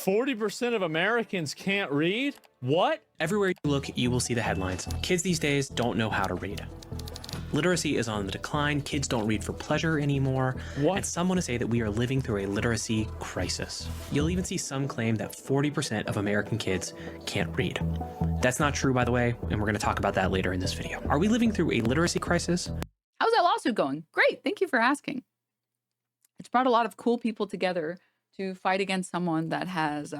40% of Americans can't read? What? Everywhere you look, you will see the headlines. Kids these days don't know how to read. Literacy is on the decline. Kids don't read for pleasure anymore. What? And some want to say that we are living through a literacy crisis. You'll even see some claim that 40% of American kids can't read. That's not true, by the way, and we're going to talk about that later in this video. Are we living through a literacy crisis? How's that lawsuit going? Great. Thank you for asking. It's brought a lot of cool people together to fight against someone that has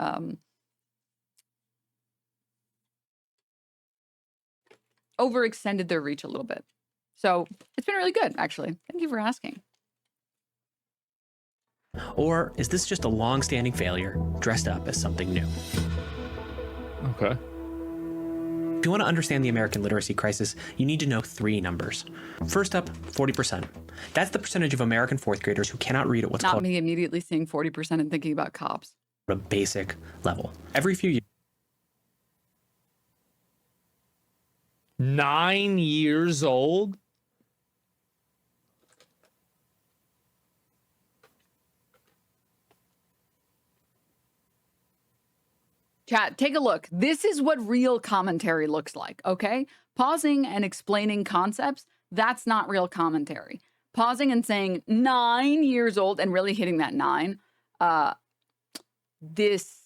overextended their reach a little bit. So it's been really good, actually. Thank you for asking. Or is this just a long-standing failure dressed up as something new? Okay. If you want to understand the American literacy crisis, you need to know three numbers. First up, 40%. That's the percentage of American fourth graders who cannot read at what's Not called me immediately seeing 40% and thinking about cops. a basic level. Every few years, 9 years old? Chat, take a look. This is what real commentary looks like, okay? Pausing and explaining concepts, that's not real commentary. Pausing and saying 9 years old and really hitting that 9, this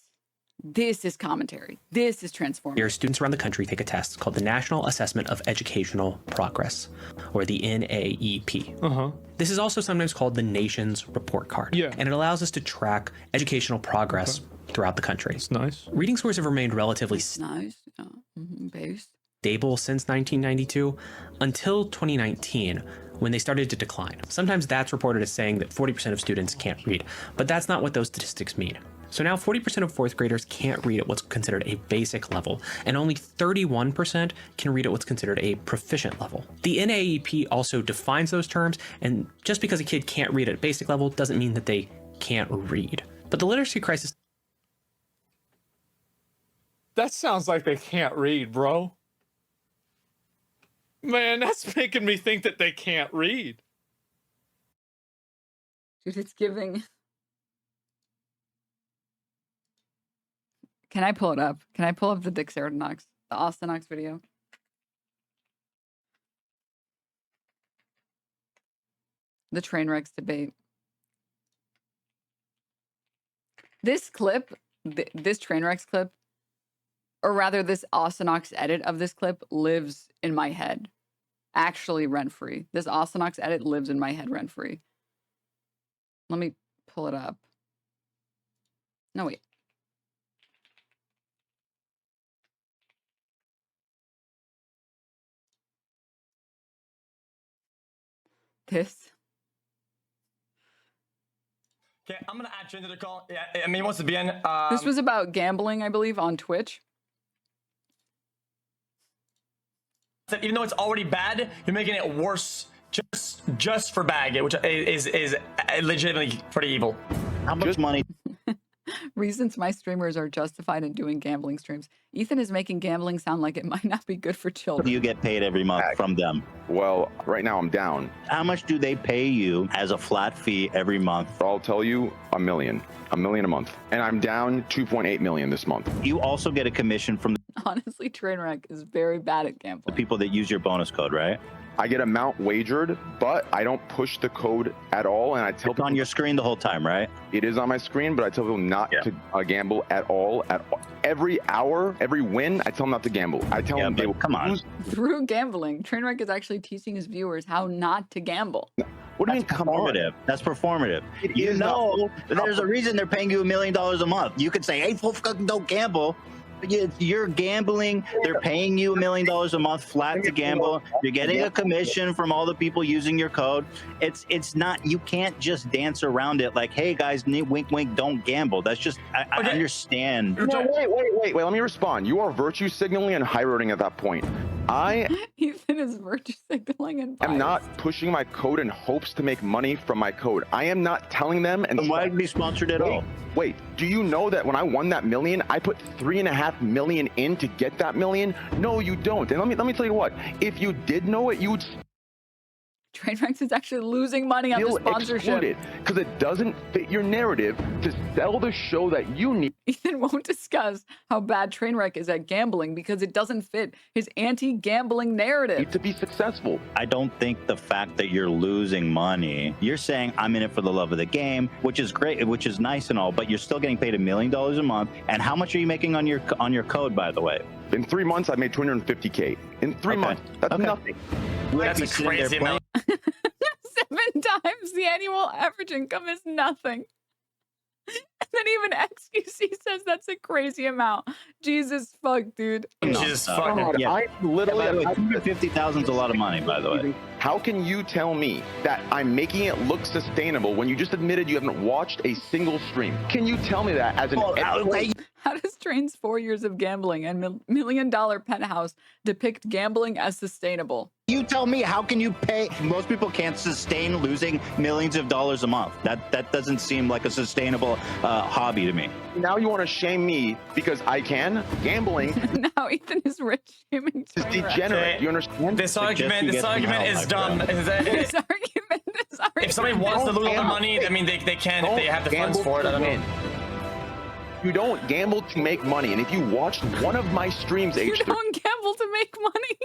is commentary. This is transformative. students around the country take a test called the National Assessment of Educational Progress, or the NAEP. This is also sometimes called the nation's report card. Yeah. And it allows us to track educational progress throughout the country. It's nice. Reading scores have remained relatively Nice. Based. stable since 1992 until 2019, when they started to decline. Sometimes that's reported as saying that 40% of students can't read, but that's not what those statistics mean. So now 40% of fourth graders can't read at what's considered a basic level, and only 31% can read at what's considered a proficient level. The NAEP also defines those terms, and just because a kid can't read at basic level doesn't mean that they can't read. But the literacy crisis That sounds like they can't read, bro. Man, that's making me think that they can't read. Dude, it's giving. Can I pull it up? Can I pull up the Dixernox, the Austinox video? The Trainwrecks debate. This clip, this Trainwrecks clip, or rather this Austinox edit of this clip lives in my head. Actually rent-free. This Austinox edit lives in my head rent-free. Let me pull it up. No, wait. This. Okay, I'm gonna add you into the call. Yeah, I mean, he wants to be in. This was about gambling, I believe, on Twitch. Even though it's already bad, you're making it worse just for bag, which is legitimately pretty evil. How much money Reasons my streamers are justified in doing gambling streams. Ethan is making gambling sound like it might not be good for children. do you get paid every month from them? Well, right now I'm down. How much do they pay you as a flat fee every month? I'll tell you, $1 million a month. And I'm down 2.8 million this month. You also get a commission from Honestly, Trainwreck is very bad at the gambling. people that use your bonus code, right? I get amount wagered, but I don't push the code at all. And I tell It's people on your screen the whole time, right? it is on my screen, but I tell people not to gamble at all. Every hour, every win, I tell them not to gamble. I tell them, but come on. Through gambling, Trainwreck is actually teaching his viewers how not to gamble. What do you mean, That's come on? performative. That's performative. It You is know, not- there's a reason they're paying you $1 million a month. You could say, hey, fucking don't gamble. But you're gambling. They're paying you $1 million a month flat to gamble. You're getting a commission from all the people using your code. It's not, you can't just dance around it like, hey guys, wink, wink, don't gamble. That's just, I understand. No, wait. Let me respond. You are virtue signaling and high roading at that point. I Ethan is virtue signaling and am not pushing my code in hopes to make money from my code. I am not telling them. And Why be sponsored at all? Wait, do you know that when I won that million, I put 3.5 million in to get that million? No, you don't. And let me tell you what. If you did know it, you would. Trainwreck is actually losing money on the sponsorship. Because it doesn't fit your narrative to sell the show that you need. Ethan won't discuss how bad Trainwreck is at gambling because it doesn't fit his anti-gambling narrative. To be successful. I don't think the fact that you're losing money, you're saying I'm in it for the love of the game, which is great, which is nice and all, but you're still getting paid $1 million a month. And how much are you making on your code, by the way? In 3 months, I made $250K. In 3 months, that's nothing. That's a crazy amount. 7 times the annual average income is nothing. And then even XQC says that's a crazy amount. Jesus fuck, dude. Jesus fuck. Yeah. I literally... Yeah, $250,000 is a lot of money, by the way. How can you tell me that I'm making it look sustainable when you just admitted you haven't watched a single stream? Can you tell me that as an... How does Train's 4 years of gambling and $1 million penthouse depict gambling as sustainable? You tell me, how can you pay? Most people can't sustain losing millions of dollars a month. That doesn't seem like a sustainable hobby to me. Now you want to shame me because I can? Gambling Now Ethan is rich shaming is degenerate. You understand? This argument is dumb. This argument. If somebody wants to lose all the money, I mean, they can if they have the funds for it. I don't know. You don't gamble to make money. And if you watched one of my streams, You don't gamble to make money.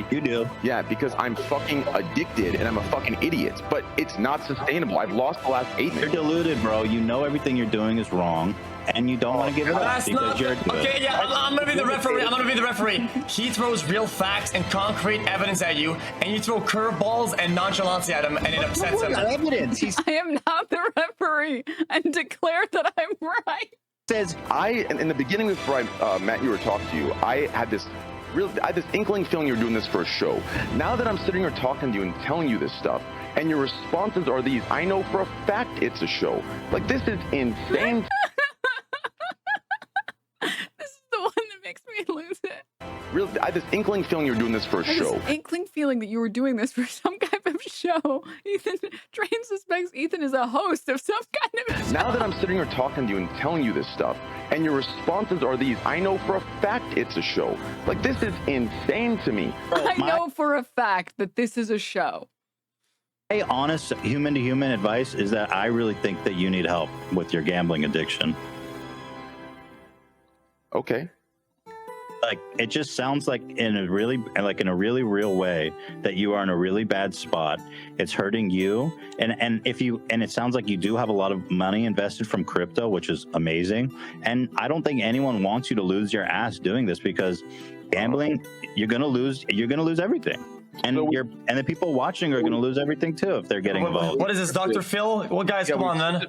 You do. Yeah, because I'm fucking addicted and I'm a fucking idiot. But it's not sustainable. I've lost the last 8 You're minutes. deluded, bro. You know everything you're doing is wrong, and you don't want to give up That's because not you're okay. Yeah, I'm gonna be the referee. I'm gonna be the referee. He throws real facts and concrete evidence at you, and you throw curveballs and nonchalance at him, and it upsets him. Evidence. He I am not the referee and declare that I'm right. says, in the beginning before I met you or talked to you, I had this inkling feeling you're doing this for a show. Now that I'm sitting here talking to you and telling you this stuff, and your responses are these, I know for a fact it's a show. Like, this is insane. This is the one that makes me lose it. I had this inkling feeling you're doing this for a show. This inkling feeling that you were doing this for some kind of show. Train suspects Ethan is a host of some kind of show. Now that I'm sitting here talking to you and telling you this stuff, and your responses are these, I know for a fact it's a show. Like, this is insane to me. I know for a fact that this is a show. my honest human-to-human advice is that I really think that you need help with your gambling addiction. Okay. Like, it just sounds like in a really real way that you are in a really bad spot. It's hurting you, and it sounds like you do have a lot of money invested from crypto, which is amazing. And I don't think anyone wants you to lose your ass doing this, because gambling, you're gonna lose everything. And and the people watching are gonna lose everything too if they're getting involved. What is this, Dr. Phil? Well, guys, come on, man.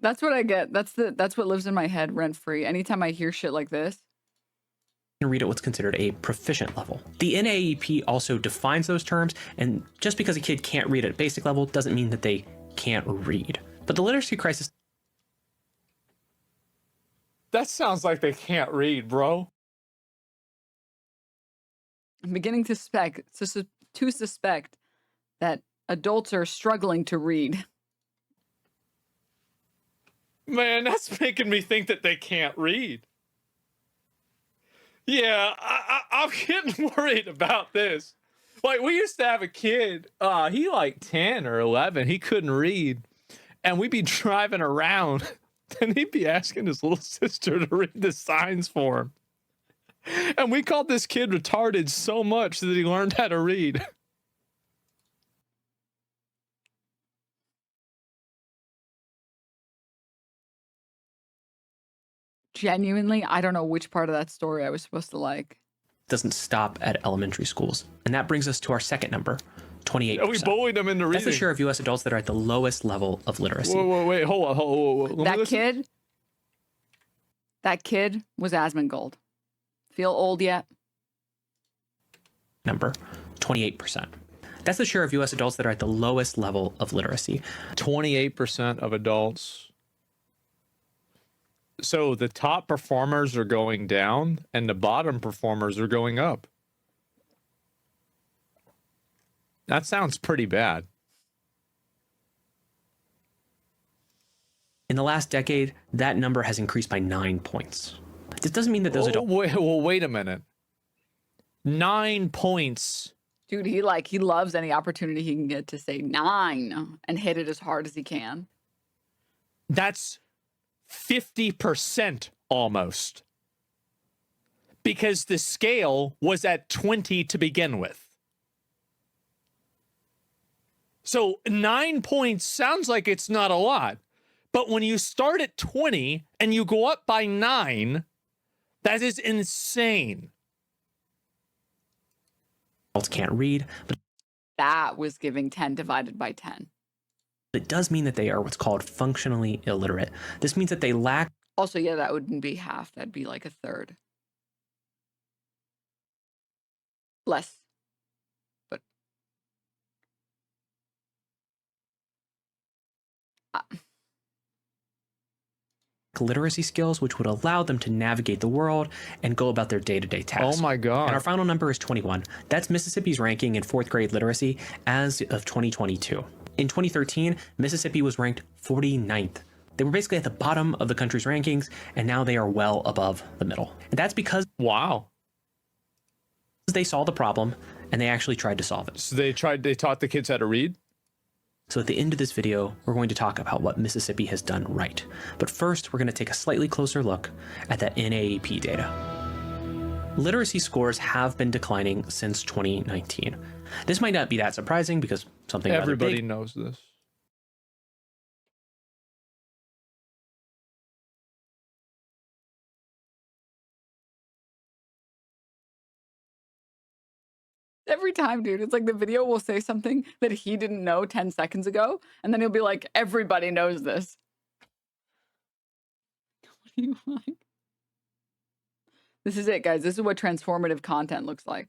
That's what I get. That's what lives in my head rent free. Anytime I hear shit like this. Read at what's considered a proficient level. The NAEP also defines those terms, and just because a kid can't read at basic level doesn't mean that they can't read. But the literacy crisis... That sounds like they can't read, bro. I'm beginning to suspect that adults are struggling to read. Man, that's making me think that they can't read. Yeah, I'm getting worried about this. Like, we used to have a kid, he like 10 or 11, he couldn't read. And we'd be driving around and he'd be asking his little sister to read the signs for him. And we called this kid retarded so much that he learned how to read. Genuinely, I don't know which part of that story I was supposed to like. Doesn't stop at elementary schools. And that brings us to our second number, 28%. And we bullied them into reading. That's the share of U.S. adults that are at the lowest level of literacy. Whoa, wait, hold on. That kid was Asmongold. Feel old yet? Number, 28%. That's the share of U.S. adults that are at the lowest level of literacy. 28% of adults. So the top performers are going down and the bottom performers are going up. That sounds pretty bad. In the last decade, that number has increased by 9 points. This doesn't mean that those adults Wait a minute. 9 points. Dude, he loves any opportunity he can get to say 9 and hit it as hard as he can. That's 50% almost. Because the scale was at 20 to begin with. So 9 points sounds like it's not a lot. But when you start at 20 and you go up by 9, that is insane. can't read, but That was giving 10 divided by 10. it does mean that they are what's called functionally illiterate. This means that they lack Also, yeah, that wouldn't be half. That'd be like a third. Less. But literacy skills, which would allow them to navigate the world and go about their day-to-day tasks. Oh my God. And our final number is 21. That's Mississippi's ranking in 4th grade literacy as of 2022. In 2013, Mississippi was ranked 49th. They were basically at the bottom of the country's rankings, and now they are well above the middle. And that's because Wow. they saw the problem and they actually tried to solve it. So they taught the kids how to read? So at the end of this video, we're going to talk about what Mississippi has done right. But first, we're going to take a slightly closer look at that NAEP data. Literacy scores have been declining since 2019. This might not be that surprising because something rather Everybody big knows this. every time, dude, it's like the video will say something that he didn't know 10 seconds ago, and then he'll be like, everybody knows this. What do you like? This is it, guys. This is what transformative content looks like.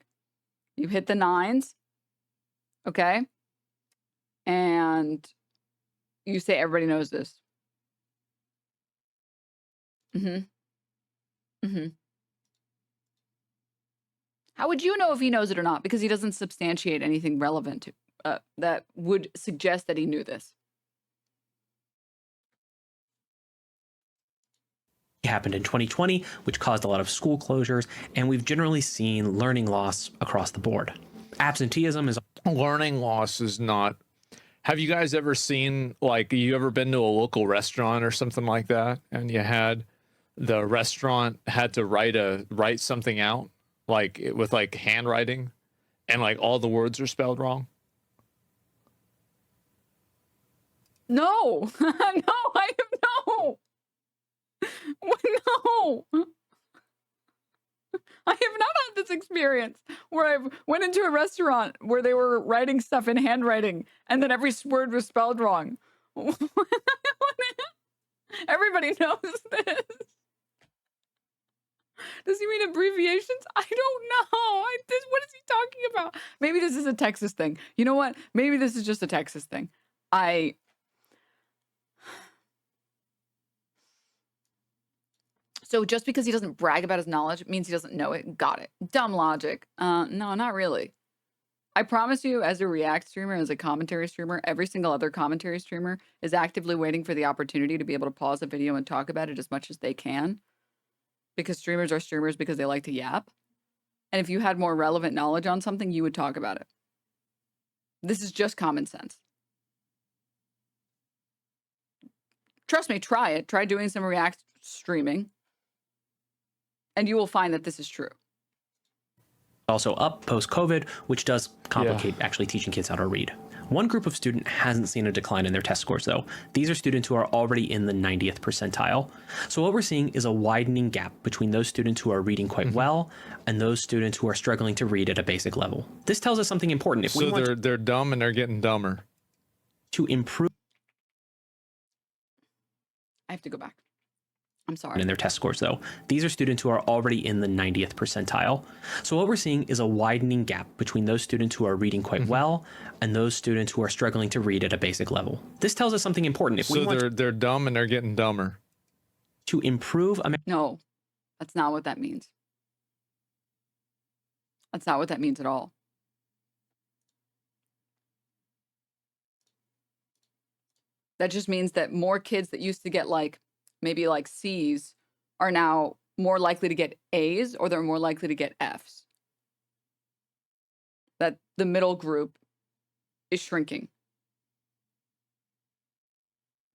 You hit the 9s, okay? And you say everybody knows this. How would you know if he knows it or not? Because he doesn't substantiate anything relevant to that would suggest that he knew this. happened in 2020, which caused a lot of school closures, and we've generally seen learning loss across the board. Absenteeism is Learning loss is not. Have you guys ever seen, like, you ever been to a local restaurant or something like that, and you had the restaurant had to write something out, like with like handwriting, and like all the words are spelled wrong? No, no, I have no. No. I have not had this experience where I went into a restaurant where they were writing stuff in handwriting and then every word was spelled wrong. Everybody knows this. Does he mean abbreviations? I don't know. What is he talking about? Maybe this is a Texas thing. You know what? Maybe this is just a Texas thing. So just because he doesn't brag about his knowledge means he doesn't know it. Got it. Dumb logic. No, not really. I promise you, as a React streamer, as a commentary streamer, every single other commentary streamer is actively waiting for the opportunity to be able to pause a video and talk about it as much as they can. Because streamers are streamers because they like to yap. And if you had more relevant knowledge on something, you would talk about it. This is just common sense. Trust me, try it. Try doing some React streaming. And you will find that this is true. also up post-COVID, which does complicate actually teaching kids how to read. One group of student hasn't seen a decline in their test scores, though. These are students who are already in the 90th percentile. So what we're seeing is a widening gap between those students who are reading quite well and those students who are struggling to read at a basic level. This tells us something important. If we want they're dumb and they're getting dumber. to improve I have to go back. I'm sorry. in their test scores, though. These are students who are already in the 90th percentile. So what we're seeing is a widening gap between those students who are reading quite well and those students who are struggling to read at a basic level. This tells us something important. If we want they're dumb and they're getting dumber. to improve No, that's not what that means. That's not what that means at all. That just means that more kids that used to get like maybe like C's are now more likely to get A's or they're more likely to get F's. That the middle group is shrinking.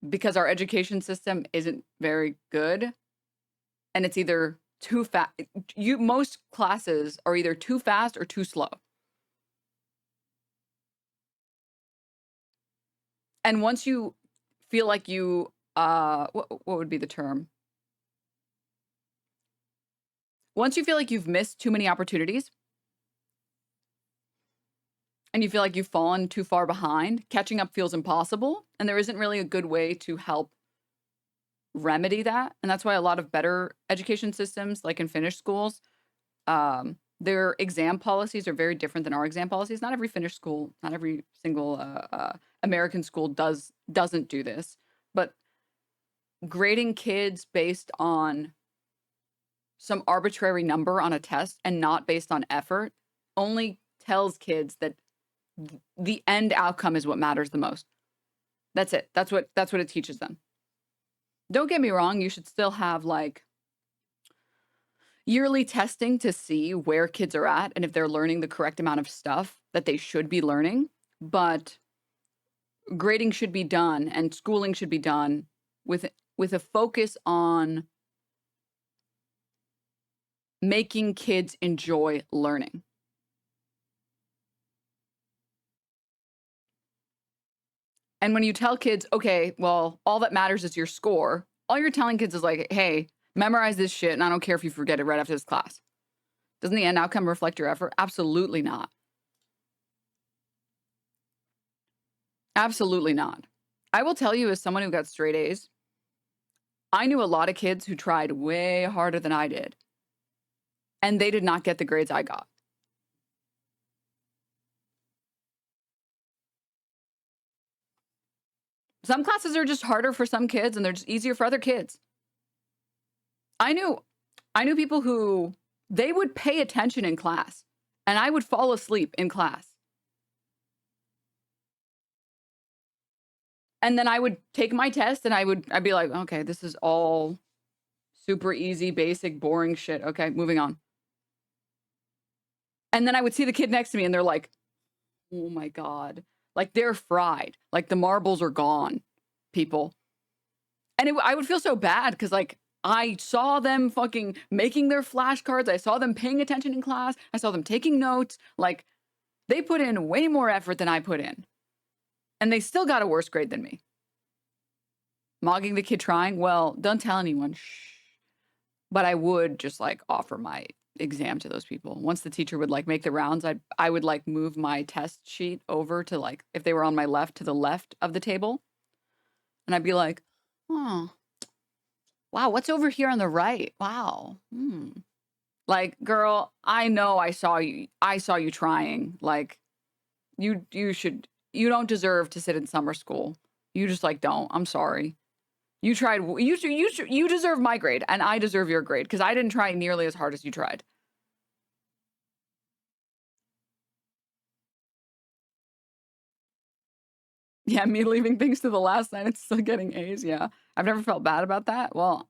Because our education system isn't very good, and it's either too fast. Most classes are either too fast or too slow. And once you feel like you, what would be the term? Once you feel like you've missed too many opportunities, and you feel like you've fallen too far behind, catching up feels impossible, and there isn't really a good way to help remedy that. And that's why a lot of better education systems, like in Finnish schools, their exam policies are very different than our exam policies. Not every Finnish school, not every single American school doesn't do this, but grading kids based on some arbitrary number on a test and not based on effort only tells kids that the end outcome is what matters the most. That's it. That's what it teaches them. Don't get me wrong, you should still have like yearly testing to see where kids are at and if they're learning the correct amount of stuff that they should be learning, but grading should be done and schooling should be done with a focus on making kids enjoy learning. And when you tell kids, okay, well, all that matters is your score, all you're telling kids is like, hey, memorize this shit, and I don't care if you forget it right after this class. Doesn't the end outcome reflect your effort? Absolutely not. Absolutely not. I will tell you, as someone who got straight A's, I knew a lot of kids who tried way harder than I did, and they did not get the grades I got. Some classes are just harder for some kids and they're just easier for other kids. I knew people who they would pay attention in class and I would fall asleep in class. And then I would take my test and I'd be like, okay, this is all super easy, basic, boring shit. Okay, moving on. And then I would see the kid next to me and they're like, oh my God. Like they're fried. Like the marbles are gone, people. And I would feel so bad because like I saw them fucking making their flashcards. I saw them paying attention in class. I saw them taking notes. Like they put in way more effort than I put in. And they still got a worse grade than me. Mogging the kid trying? Well, don't tell anyone. Shh. But I would just like offer my exam to those people. Once the teacher would like make the rounds, I would like move my test sheet over to like, if they were on my left, to the left of the table. And I'd be like, oh, wow, what's over here on the right? Wow. Like, girl, I know I saw you trying. Like, you don't deserve to sit in summer school. You just like don't. I'm sorry. You tried. You deserve my grade, and I deserve your grade because I didn't try nearly as hard as you tried. Yeah, me leaving things to the last night and still getting A's. Yeah, I've never felt bad about that. Well,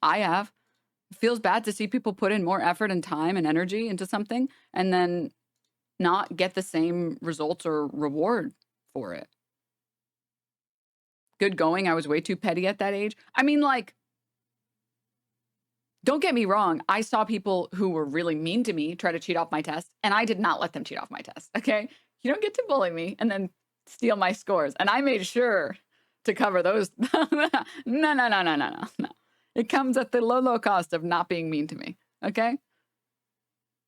I have. It feels bad to see people put in more effort and time and energy into something and then not get the same results or reward for it. Good going. I was way too petty at that age. I mean, like, don't get me wrong. I saw people who were really mean to me try to cheat off my test, and I did not let them cheat off my test. Okay. You don't get to bully me and then steal my scores. And I made sure to cover those. No. It comes at the low cost of not being mean to me. Okay.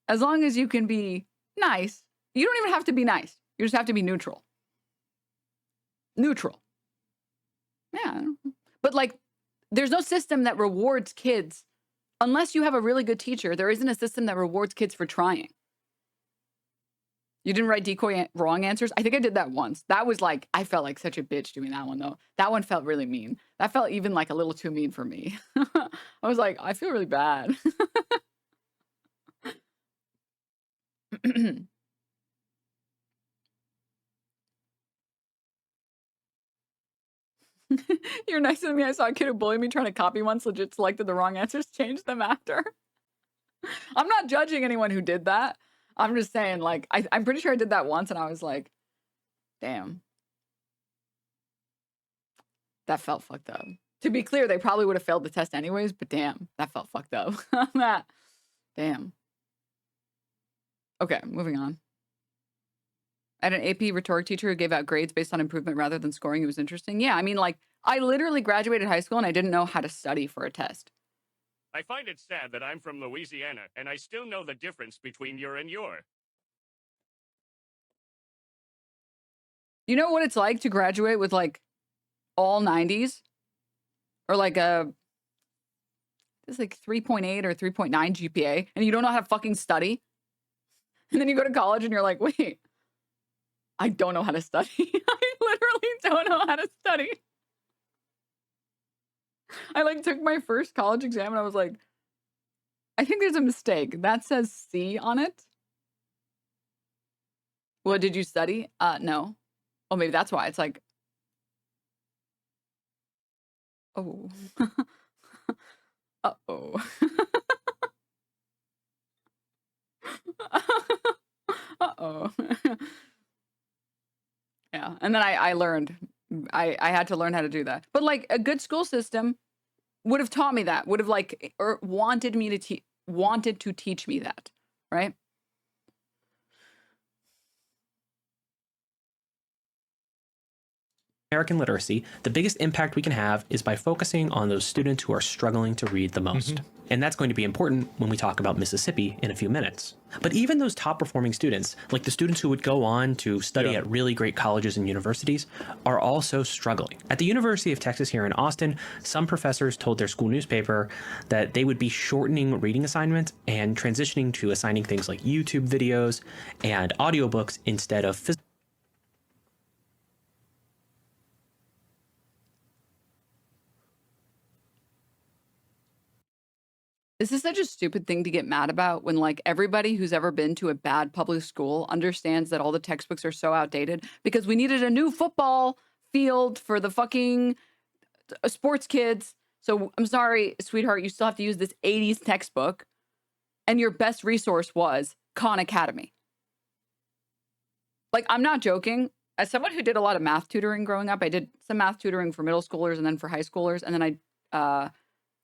As long as you can be nice, you don't even have to be nice. You just have to be neutral. Neutral. Yeah. But like, there's no system that rewards kids. Unless you have a really good teacher, there isn't a system that rewards kids for trying. You didn't write decoy wrong answers? I think I did that once. That was like, I felt like such a bitch doing that one though. That one felt really mean. That felt even like a little too mean for me. I was like, I feel really bad. You're nicer than me. I saw a kid who bullied me trying to copy once, legit selected the wrong answers, changed them after. I'm not judging anyone who did that. I'm just saying, like, I'm pretty sure I did that once and I was like, damn. That felt fucked up. To be clear, they probably would have failed the test anyways, but damn, that felt fucked up. Damn. Okay, moving on. I had an AP rhetoric teacher who gave out grades based on improvement rather than scoring. It was interesting. Yeah, I mean, like, I literally graduated high school and I didn't know how to study for a test. I find it sad that I'm from Louisiana and I still know the difference between your and your. You know what it's like to graduate with like all 90s? Or like it's like 3.8 or 3.9 GPA and you don't know how to fucking study? And then you go to college and you're like, wait, I don't know how to study. I literally don't know how to study. I like took my first college exam and I was like, I think there's a mistake. That says C on it. What did you study? No. Oh, maybe that's why. It's like, oh. Uh-oh. Uh-oh. Yeah. And then I learned. I had to learn how to do that. But like a good school system would have taught me that. Would have like or wanted to teach me that, right? American literacy, the biggest impact we can have is by focusing on those students who are struggling to read the most. And that's going to be important when we talk about Mississippi in a few minutes. But even those top performing students, like the students who would go on to study at really great colleges and universities, are also struggling. At the University of Texas here in Austin, some professors told their school newspaper that they would be shortening reading assignments and transitioning to assigning things like YouTube videos and audiobooks instead of physical. This is such a stupid thing to get mad about when like everybody who's ever been to a bad public school understands that all the textbooks are so outdated because we needed a new football field for the fucking sports kids. So I'm sorry, sweetheart, you still have to use this 80s textbook. And your best resource was Khan Academy. Like, I'm not joking. As someone who did a lot of math tutoring growing up, I did some math tutoring for middle schoolers and then for high schoolers. And then I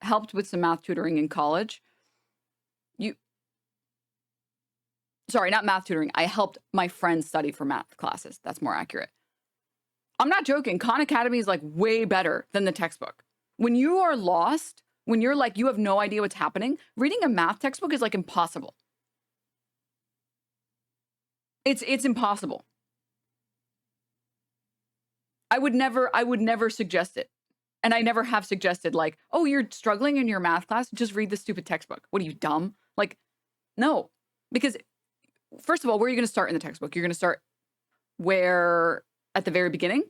helped with some math tutoring in college. Sorry, not math tutoring. I helped my friends study for math classes. That's more accurate. I'm not joking. Khan Academy is like way better than the textbook. When you are lost, when you're like, you have no idea what's happening, reading a math textbook is like impossible. It's impossible. I would never suggest it. And I never have suggested like, oh, you're struggling in your math class, just read the stupid textbook. What are you, dumb? Like, no. Because first of all, where are you going to start in the textbook? You're going to start where at the very beginning?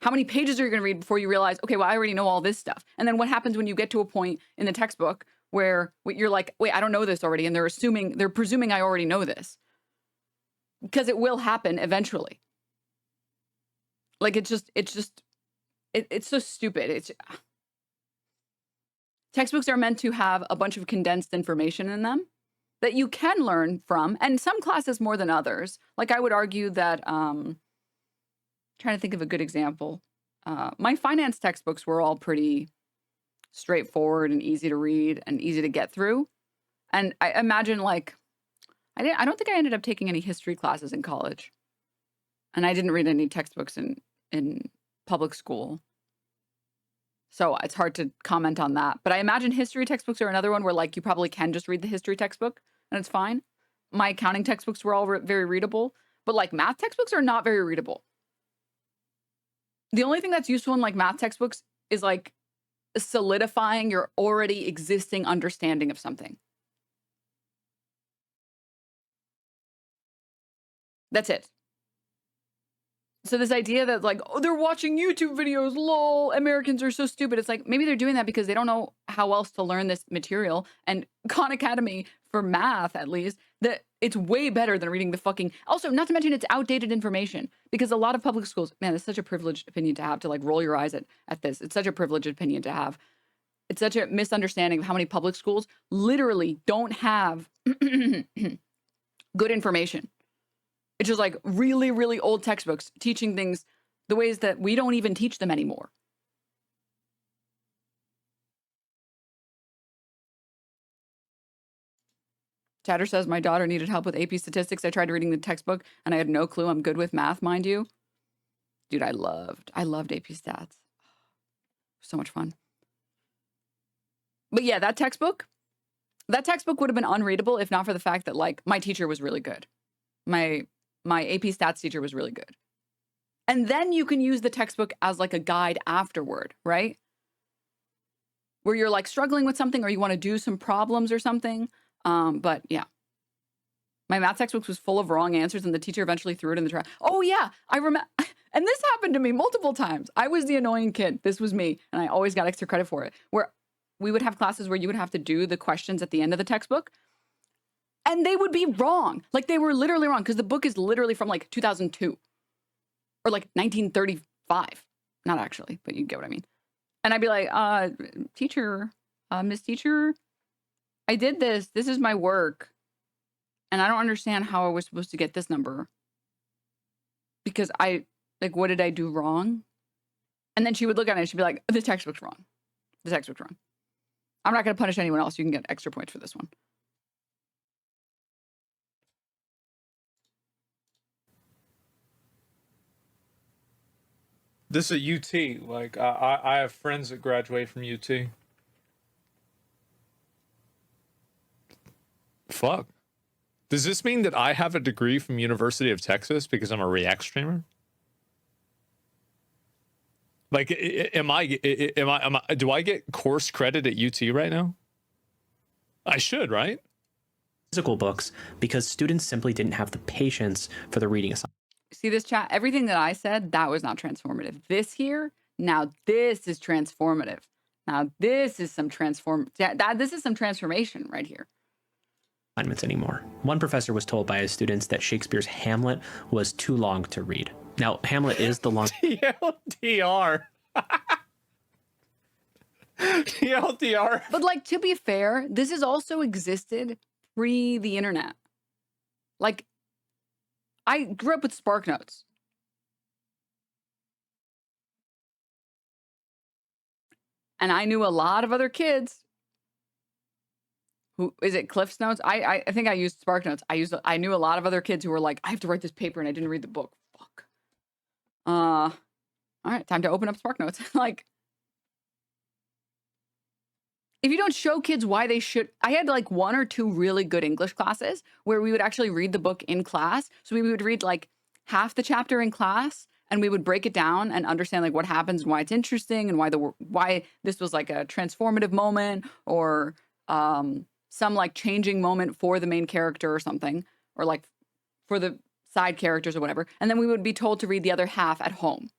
How many pages are you going to read before you realize, okay, well, I already know all this stuff. And then what happens when you get to a point in the textbook where you're like, wait, I don't know this already. And they're presuming I already know this. Because it will happen eventually. Like, it's so stupid. Textbooks are meant to have a bunch of condensed information in them that you can learn from, and some classes more than others. Like, I would argue that, trying to think of a good example. My finance textbooks were all pretty straightforward and easy to read and easy to get through. And I imagine, like, I don't think I ended up taking any history classes in college. And I didn't read any textbooks in public school. So it's hard to comment on that. But I imagine history textbooks are another one where like you probably can just read the history textbook and it's fine. My accounting textbooks were all very readable. But like math textbooks are not very readable. The only thing that's useful in like math textbooks is like solidifying your already existing understanding of something. That's it. So this idea that like, oh, they're watching YouTube videos, lol, Americans are so stupid. It's like, maybe they're doing that because they don't know how else to learn this material. And Khan Academy, for math at least, That it's way better than reading the fucking. Also, not to mention it's outdated information because a lot of public schools, man, it's such a privileged opinion to have to like roll your eyes at this. It's such a privileged opinion to have. It's such a misunderstanding of how many public schools literally don't have good information. It's just like really, really old textbooks teaching things the ways that we don't even teach them anymore. Chatter says, my daughter needed help with AP statistics. I tried reading the textbook and I had no clue. I'm good with math, mind you. Dude, I loved AP stats. So much fun. But yeah, that textbook would have been unreadable if not for the fact that like my teacher was really good. My AP stats teacher was really good. And then you can use the textbook as like a guide afterward, right? Where you're like struggling with something or you want to do some problems or something. But yeah, my math textbook was full of wrong answers and the teacher eventually threw it in the trash. Oh yeah, I remember. And this happened to me multiple times. I was the annoying kid. This was me. And I always got extra credit for it. Where we would have classes where you would have to do the questions at the end of the textbook. And they would be wrong. Like they were literally wrong because the book is literally from like 2002 or like 1935. Not actually, but you get what I mean. And I'd be like, teacher, Miss Teacher, I did this. This is my work. And I don't understand how I was supposed to get this number. Because what did I do wrong? And then she would look at it and she'd be like, the textbook's wrong. The textbook's wrong. I'm not going to punish anyone else. You can get extra points for this one. This is UT. Like, I have friends that graduate from UT. Fuck. Does this mean that I have a degree from University of Texas because I'm a React streamer? Like, am I, do I get course credit at UT right now? I should, right? Physical books because students simply didn't have the patience for the reading assignment. See this chat? Everything that I said, that was not transformative. This here, now this is transformative. Now this is some this is some transformation right here. Anymore. One professor was told by his students that Shakespeare's Hamlet was too long to read. Now, Hamlet is the long... TLDR. TLDR. But like, to be fair, this has also existed pre the internet. Like, I grew up with SparkNotes. And I knew a lot of other kids who, is it Cliff's Notes? I think I used SparkNotes. I knew a lot of other kids who were like, I have to write this paper and I didn't read the book. Fuck. All right, time to open up SparkNotes. Like, if you don't show kids why they should, I had like 1 or 2 really good English classes where we would actually read the book in class. So we would read like half the chapter in class and we would break it down and understand like what happens and why it's interesting and why this was like a transformative moment or some like changing moment for the main character or something, or like for the side characters or whatever. And then we would be told to read the other half at home.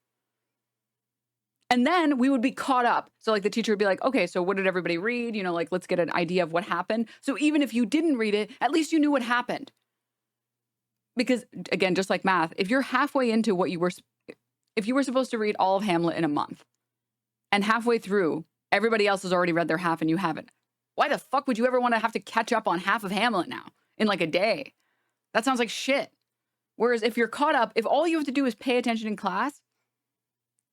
And then we would be caught up. So like the teacher would be like, okay, so what did everybody read? You know, like, let's get an idea of what happened. So even if you didn't read it, at least you knew what happened. Because again, just like math, if you're halfway into if you were supposed to read all of Hamlet in a month and halfway through, everybody else has already read their half and you haven't. Why the fuck would you ever want to have to catch up on half of Hamlet now in like a day? That sounds like shit. Whereas if you're caught up, if all you have to do is pay attention in class,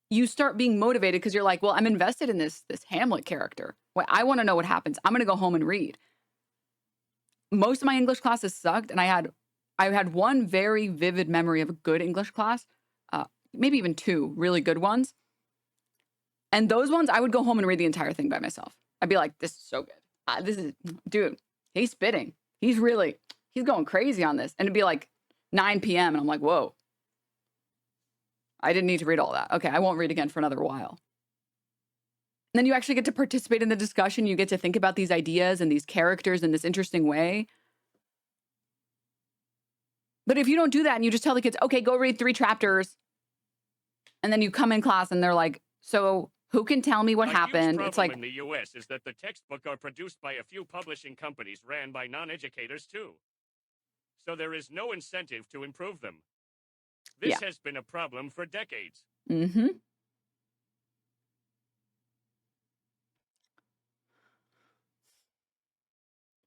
you start being motivated because you're like, well, I'm invested in this Hamlet character. Well, I want to know what happens. I'm going to go home and read. Most of my English classes sucked, and I had one very vivid memory of a good English class, maybe even 2 really good ones. And those ones, I would go home and read the entire thing by myself. I'd be like, this is so good. Dude, he's spitting. He's going crazy on this. And it'd be like 9 p.m. and I'm like, whoa. I didn't need to read all that. Okay, I won't read again for another while. And then you actually get to participate in the discussion. You get to think about these ideas and these characters in this interesting way. But if you don't do that and you just tell the kids, okay, go read 3 chapters. And then you come in class and they're like, so who can tell me what happened? It's like, in the U.S. is that the textbook are produced by a few publishing companies ran by non-educators too. so there is no incentive to improve them. This has been a problem for decades. Mm-hmm.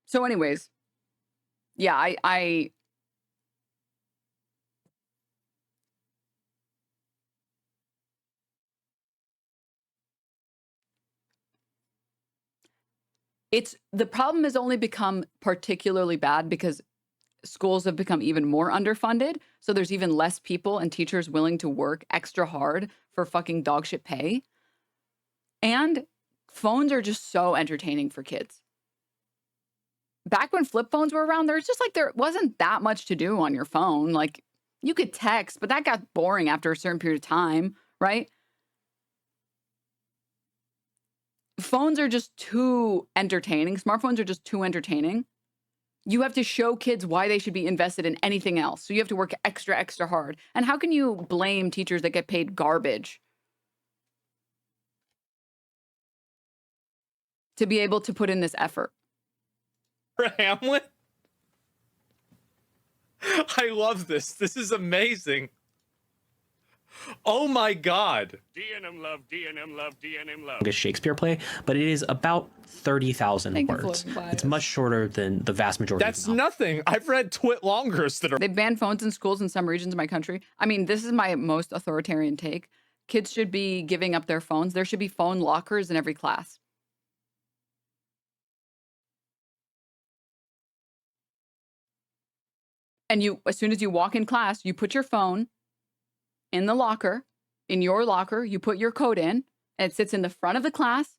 So anyways, yeah, I it's the problem has only become particularly bad because schools have become even more underfunded. So there's even less people and teachers willing to work extra hard for fucking dog shit pay. And phones are just so entertaining for kids. Back when flip phones were around, there wasn't that much to do on your phone. Like you could text, but that got boring after a certain period of time, right? Phones are just too entertaining. Smartphones are just too entertaining. You have to show kids why they should be invested in anything else. So you have to work extra, extra hard. And how can you blame teachers that get paid garbage to be able to put in this effort? For Hamlet? I love this. This is amazing. Oh my God. DNM love, DNM love, DNM love. A Shakespeare play, but it is about 30,000 Thank you, words. floating bias. It's much shorter than the vast majority That's of novels. nothing. I've read Twit Longers that are. They banned phones in schools in some regions of my country. I mean, this is my most authoritarian take. Kids should be giving up their phones. There should be phone lockers in every class. And you, as soon as you walk in class, you put your phone in the locker, in your locker, you put your code in, and it sits in the front of the class.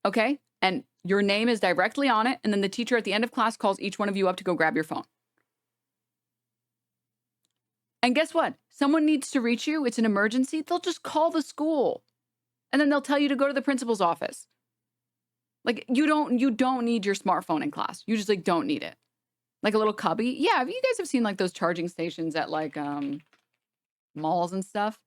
Okay? And your name is directly on it. And then the teacher at the end of class calls each one of you up to go grab your phone. And guess what? Someone needs to reach you. It's an emergency. They'll just call the school. And then they'll tell you to go to the principal's office. Like you don't need your smartphone in class. You just like don't need it. Like a little cubby. Yeah, you guys have seen like those charging stations at like malls and stuff.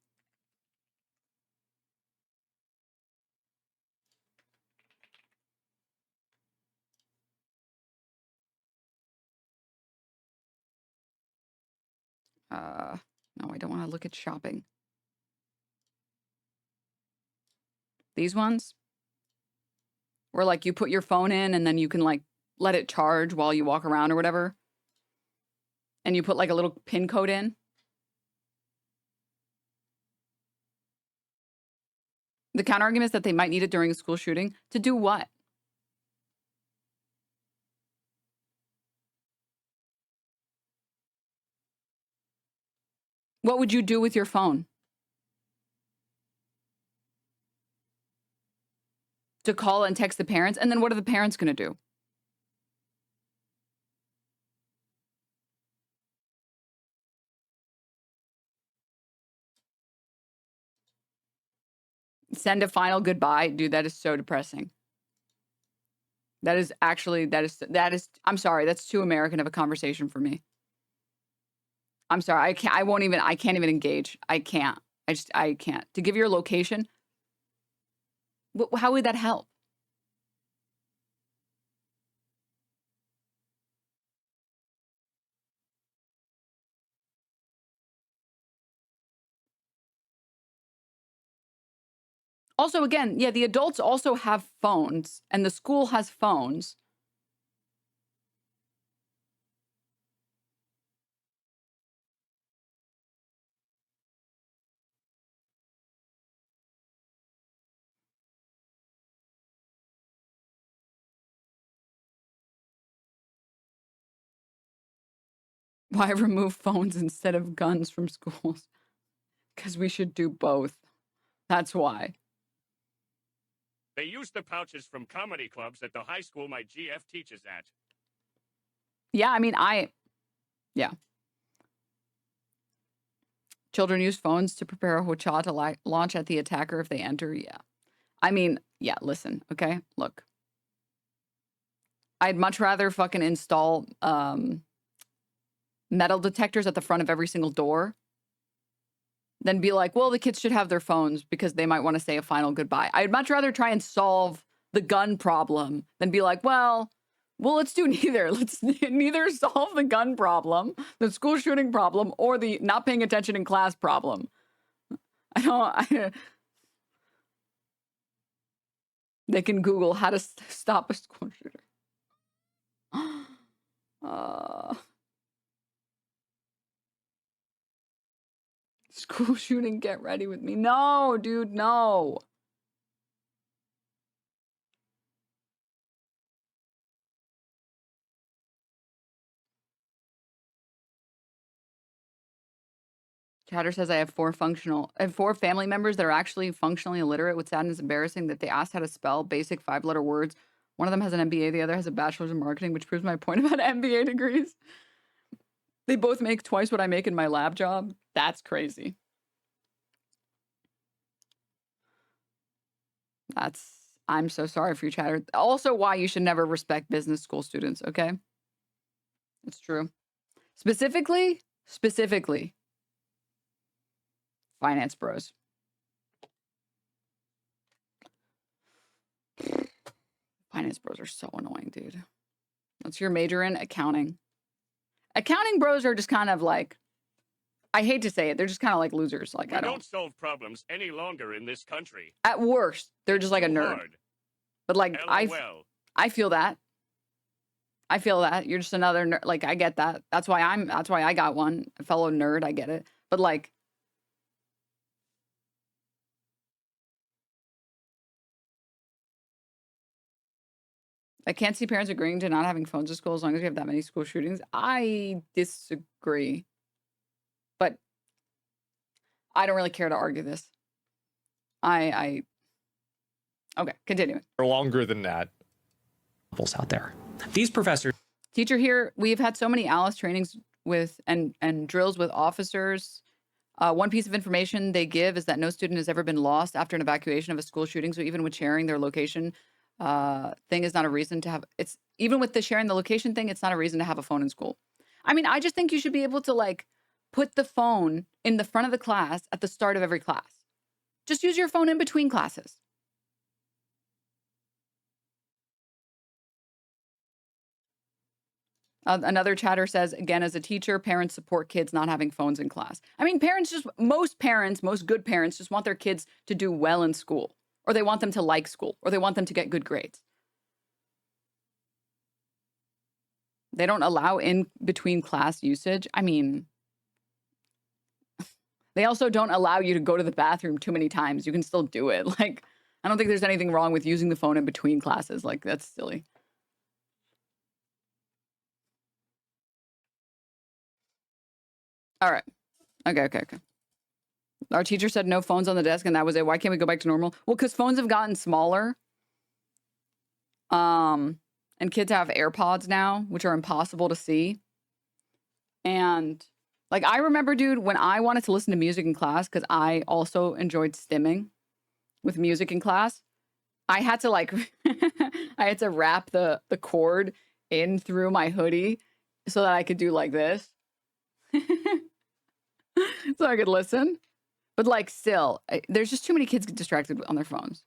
No, I don't want to look at shopping. These ones where like you put your phone in and then you can like let it charge while you walk around or whatever. And you put like a little pin code in. The counter argument is that they might need it during a school shooting. To do what? What would you do with your phone? To call and text the parents? And then what are the parents going to do? Send a final goodbye. Dude, that is so depressing. That is actually, I'm sorry, that's too American of a conversation for me. I'm sorry, I can't even engage. I can't. I can't. To give your location, how would that help? Also, again, yeah, the adults also have phones, and the school has phones. Why remove phones instead of guns from schools? Because we should do both. That's why. They use the pouches from comedy clubs at the high school my GF teaches at. Yeah, I mean, yeah. Children use phones to prepare a hocha to launch at the attacker if they enter. Yeah. I mean, yeah, listen, okay? Look. I'd much rather fucking install metal detectors at the front of every single door than be like, well, the kids should have their phones because they might want to say a final goodbye. I'd much rather try and solve the gun problem than be like, well, Well, let's do neither. Let's neither solve the gun problem, the school shooting problem, or the not paying attention in class problem. They can Google how to stop a school shooter. School shooting, get ready with me. No, dude, no. Chatter says I have four family members that are actually functionally illiterate. What's sad and is embarrassing that they asked how to spell basic 5-letter words. One of them has an MBA, the other has a bachelor's in marketing, which proves my point about MBA degrees. They both make twice what I make in my lab job. That's crazy. I'm so sorry for you, Chatter. Also why you should never respect business school students, okay? It's true. Specifically, finance bros. Finance bros are so annoying, dude. What's your major in? Accounting. Accounting bros are just kind of like, I hate to say it, they're just kind of like losers. Like, We don't solve problems any longer in this country. At worst, they're just like a nerd. Hard. But like, LOL. I feel that. I feel that. You're just another nerd. Like, I get that. That's why I got one. A fellow nerd, I get it. But like, I can't see parents agreeing to not having phones at school as long as we have that many school shootings. I disagree. But I don't really care to argue this. Okay, continuing. Or longer than that. Out there. These professors. Teacher here, we've had so many Alice trainings with and drills with officers. One piece of information they give is that no student has ever been lost after an evacuation of a school shooting. So even with sharing their location thing is not a reason to have, it's even with the sharing the location thing, it's not a reason to have a phone in school. I mean, I just think you should be able to like put the phone in the front of the class at the start of every class. Just use your phone in between classes. Another chatter says, again, as a teacher, parents support kids not having phones in class. I mean, most good parents just want their kids to do well in school, or they want them to like school, or they want them to get good grades. They don't allow in between class usage. I mean, they also don't allow you to go to the bathroom too many times. You can still do it. Like, I don't think there's anything wrong with using the phone in between classes. Like, that's silly. All right. Okay. Our teacher said no phones on the desk, and that was it. Why can't we go back to normal? Well, because phones have gotten smaller. And kids have AirPods now, which are impossible to see. And like, I remember, dude, when I wanted to listen to music in class, because I also enjoyed stimming with music in class, I had to like, I had to wrap the cord in through my hoodie so that I could do like this. So I could listen. But like, still, there's just too many kids get distracted on their phones.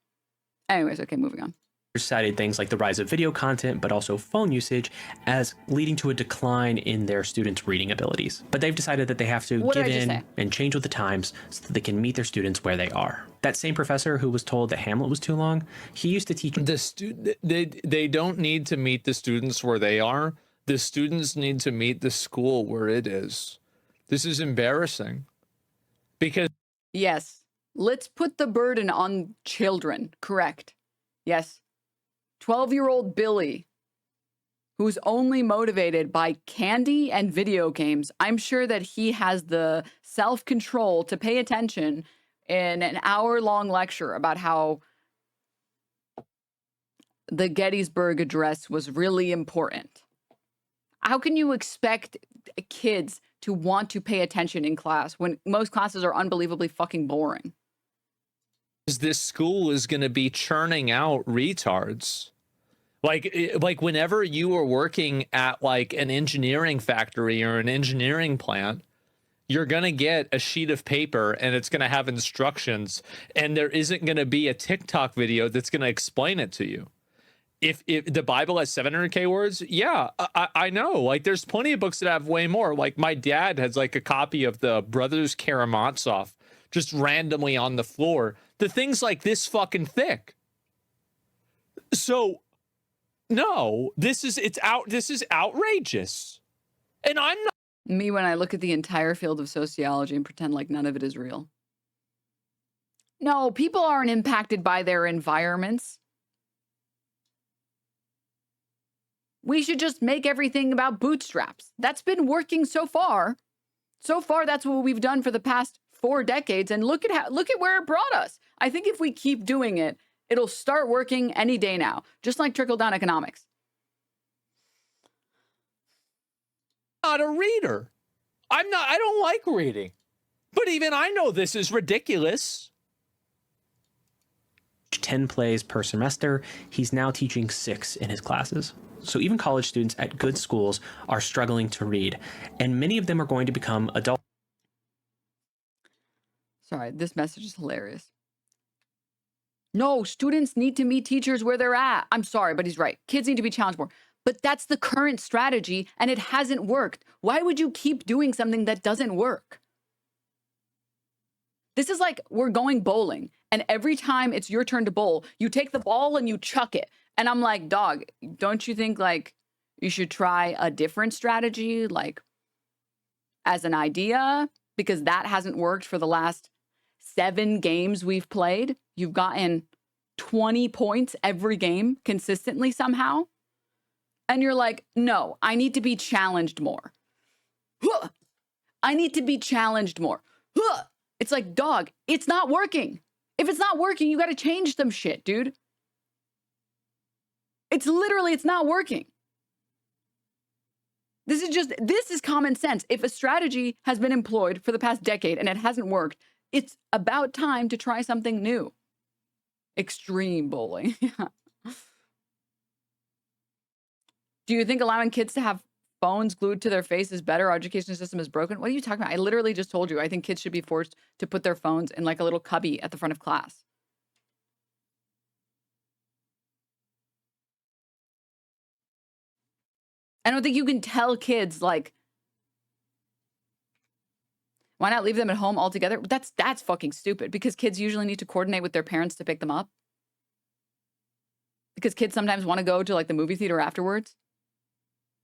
Anyways, okay, moving on. Cited things like the rise of video content, but also phone usage as leading to a decline in their students' reading abilities. But they've decided that they have to give in and change with the times so that they can meet their students where they are. That same professor who was told that Hamlet was too long, he used to teach they don't need to meet the students where they are. The students need to meet the school where it is. This is embarrassing. Because yes, let's put the burden on children. Correct. Yes. 12-year-old Billy, who's only motivated by candy and video games, I'm sure that he has the self-control to pay attention in an hour-long lecture about how the Gettysburg Address was really important. How can you expect kids to want to pay attention in class when most classes are unbelievably fucking boring? This school is going to be churning out retards. Like whenever you are working at like an engineering factory or an engineering plant, you're going to get a sheet of paper and it's going to have instructions, and there isn't going to be a TikTok video that's going to explain it to you. if the Bible has 700K words, yeah, I know. Like, there's plenty of books that have way more. Like, my dad has like a copy of the Brothers Karamazov just randomly on the floor. The thing's like this fucking thick. So, no, this is outrageous. And I'm not. Me, when I look at the entire field of sociology and pretend like none of it is real. No, people aren't impacted by their environments. We should just make everything about bootstraps. That's been working so far. So far, that's what we've done for the past 4 decades. And look at where it brought us. I think if we keep doing it, it'll start working any day now, just like trickle-down economics. Not a reader. I don't like reading. But even I know this is ridiculous. 10 plays per semester. He's now teaching 6 in his classes. So even college students at good schools are struggling to read, and many of them are going to become adults. Sorry, this message is hilarious. No, students need to meet teachers where they're at. I'm sorry, but he's right. Kids need to be challenged more. But that's the current strategy, and it hasn't worked. Why would you keep doing something that doesn't work? This is like we're going bowling, and every time it's your turn to bowl, you take the ball and you chuck it. And I'm like, dog, don't you think like you should try a different strategy, like as an idea? Because that hasn't worked for the last 7 games we've played. You've gotten 20 points every game consistently somehow. And you're like, no, I need to be challenged more. I need to be challenged more. It's like, dog, it's not working. If it's not working, you got to change some shit, dude. It's not working. This is common sense. If a strategy has been employed for the past decade and it hasn't worked, it's about time to try something new. Extreme bowling. Do you think allowing kids to have phones glued to their face is better? Our education system is broken. What are you talking about? I literally just told you, I think kids should be forced to put their phones in like a little cubby at the front of class. I don't think you can tell kids, like, why not leave them at home altogether? That's fucking stupid, because kids usually need to coordinate with their parents to pick them up. Because kids sometimes want to go to like the movie theater afterwards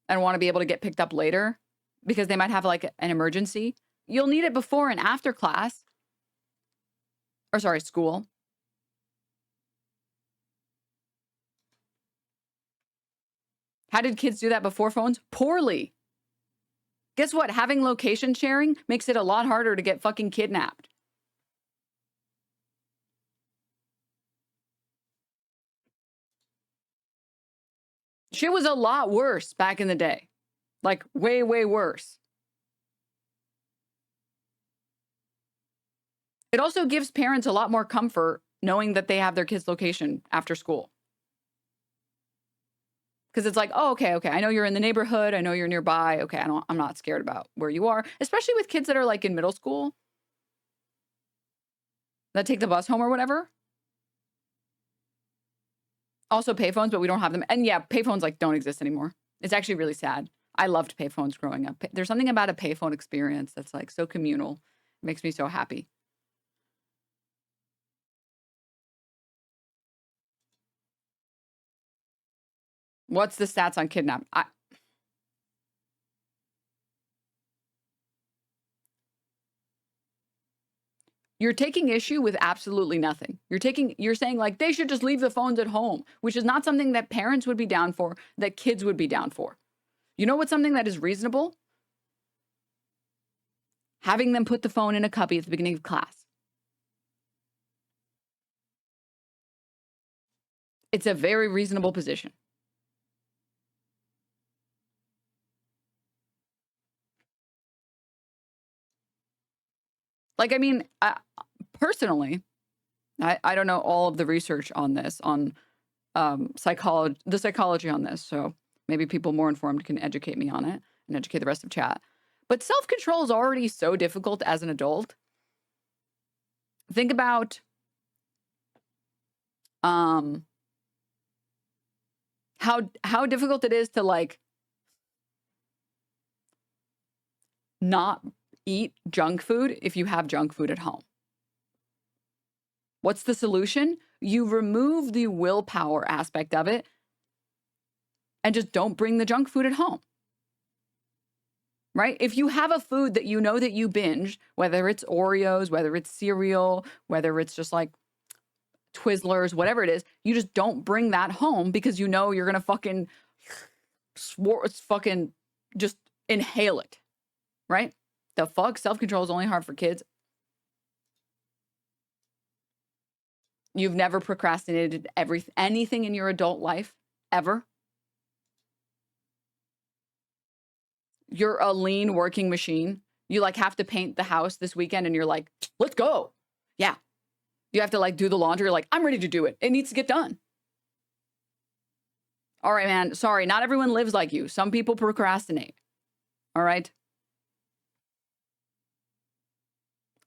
and want to be able to get picked up later because they might have like an emergency. You'll need it before and after class. Or sorry, school. How did kids do that before phones? Poorly. Guess what? Having location sharing makes it a lot harder to get fucking kidnapped. Shit was a lot worse back in the day. Like, way, way worse. It also gives parents a lot more comfort knowing that they have their kids' location after school. Because it's like, oh, okay, I know you're in the neighborhood. I know you're nearby. Okay, I'm not scared about where you are. Especially with kids that are like in middle school that take the bus home or whatever. Also payphones, but we don't have them. And yeah, payphones like don't exist anymore. It's actually really sad. I loved payphones growing up. There's something about a payphone experience that's like so communal. It makes me so happy. What's the stats on kidnap? You're taking issue with absolutely nothing. You're saying like they should just leave the phones at home, which is not something that parents would be down for, that kids would be down for. You know what's something that is reasonable? Having them put the phone in a cubby at the beginning of class. It's a very reasonable position. Like, I mean, personally, I don't know all of the research on this, on the psychology on this. So maybe people more informed can educate me on it and educate the rest of chat. But self-control is already so difficult as an adult. Think about how difficult it is to like not eat junk food if you have junk food at home. What's the solution? You remove the willpower aspect of it and just don't bring the junk food at home. Right? If you have a food that you know that you binge, whether it's Oreos, whether it's cereal, whether it's just like Twizzlers, whatever it is, you just don't bring that home because you know you're going to fucking just inhale it. Right? The fuck? Self-control is only hard for kids. You've never procrastinated anything in your adult life, ever. You're a lean working machine. You like have to paint the house this weekend and you're like, let's go. Yeah. You have to like do the laundry. You're like, I'm ready to do it. It needs to get done. All right, man. Sorry. Not everyone lives like you. Some people procrastinate. All right.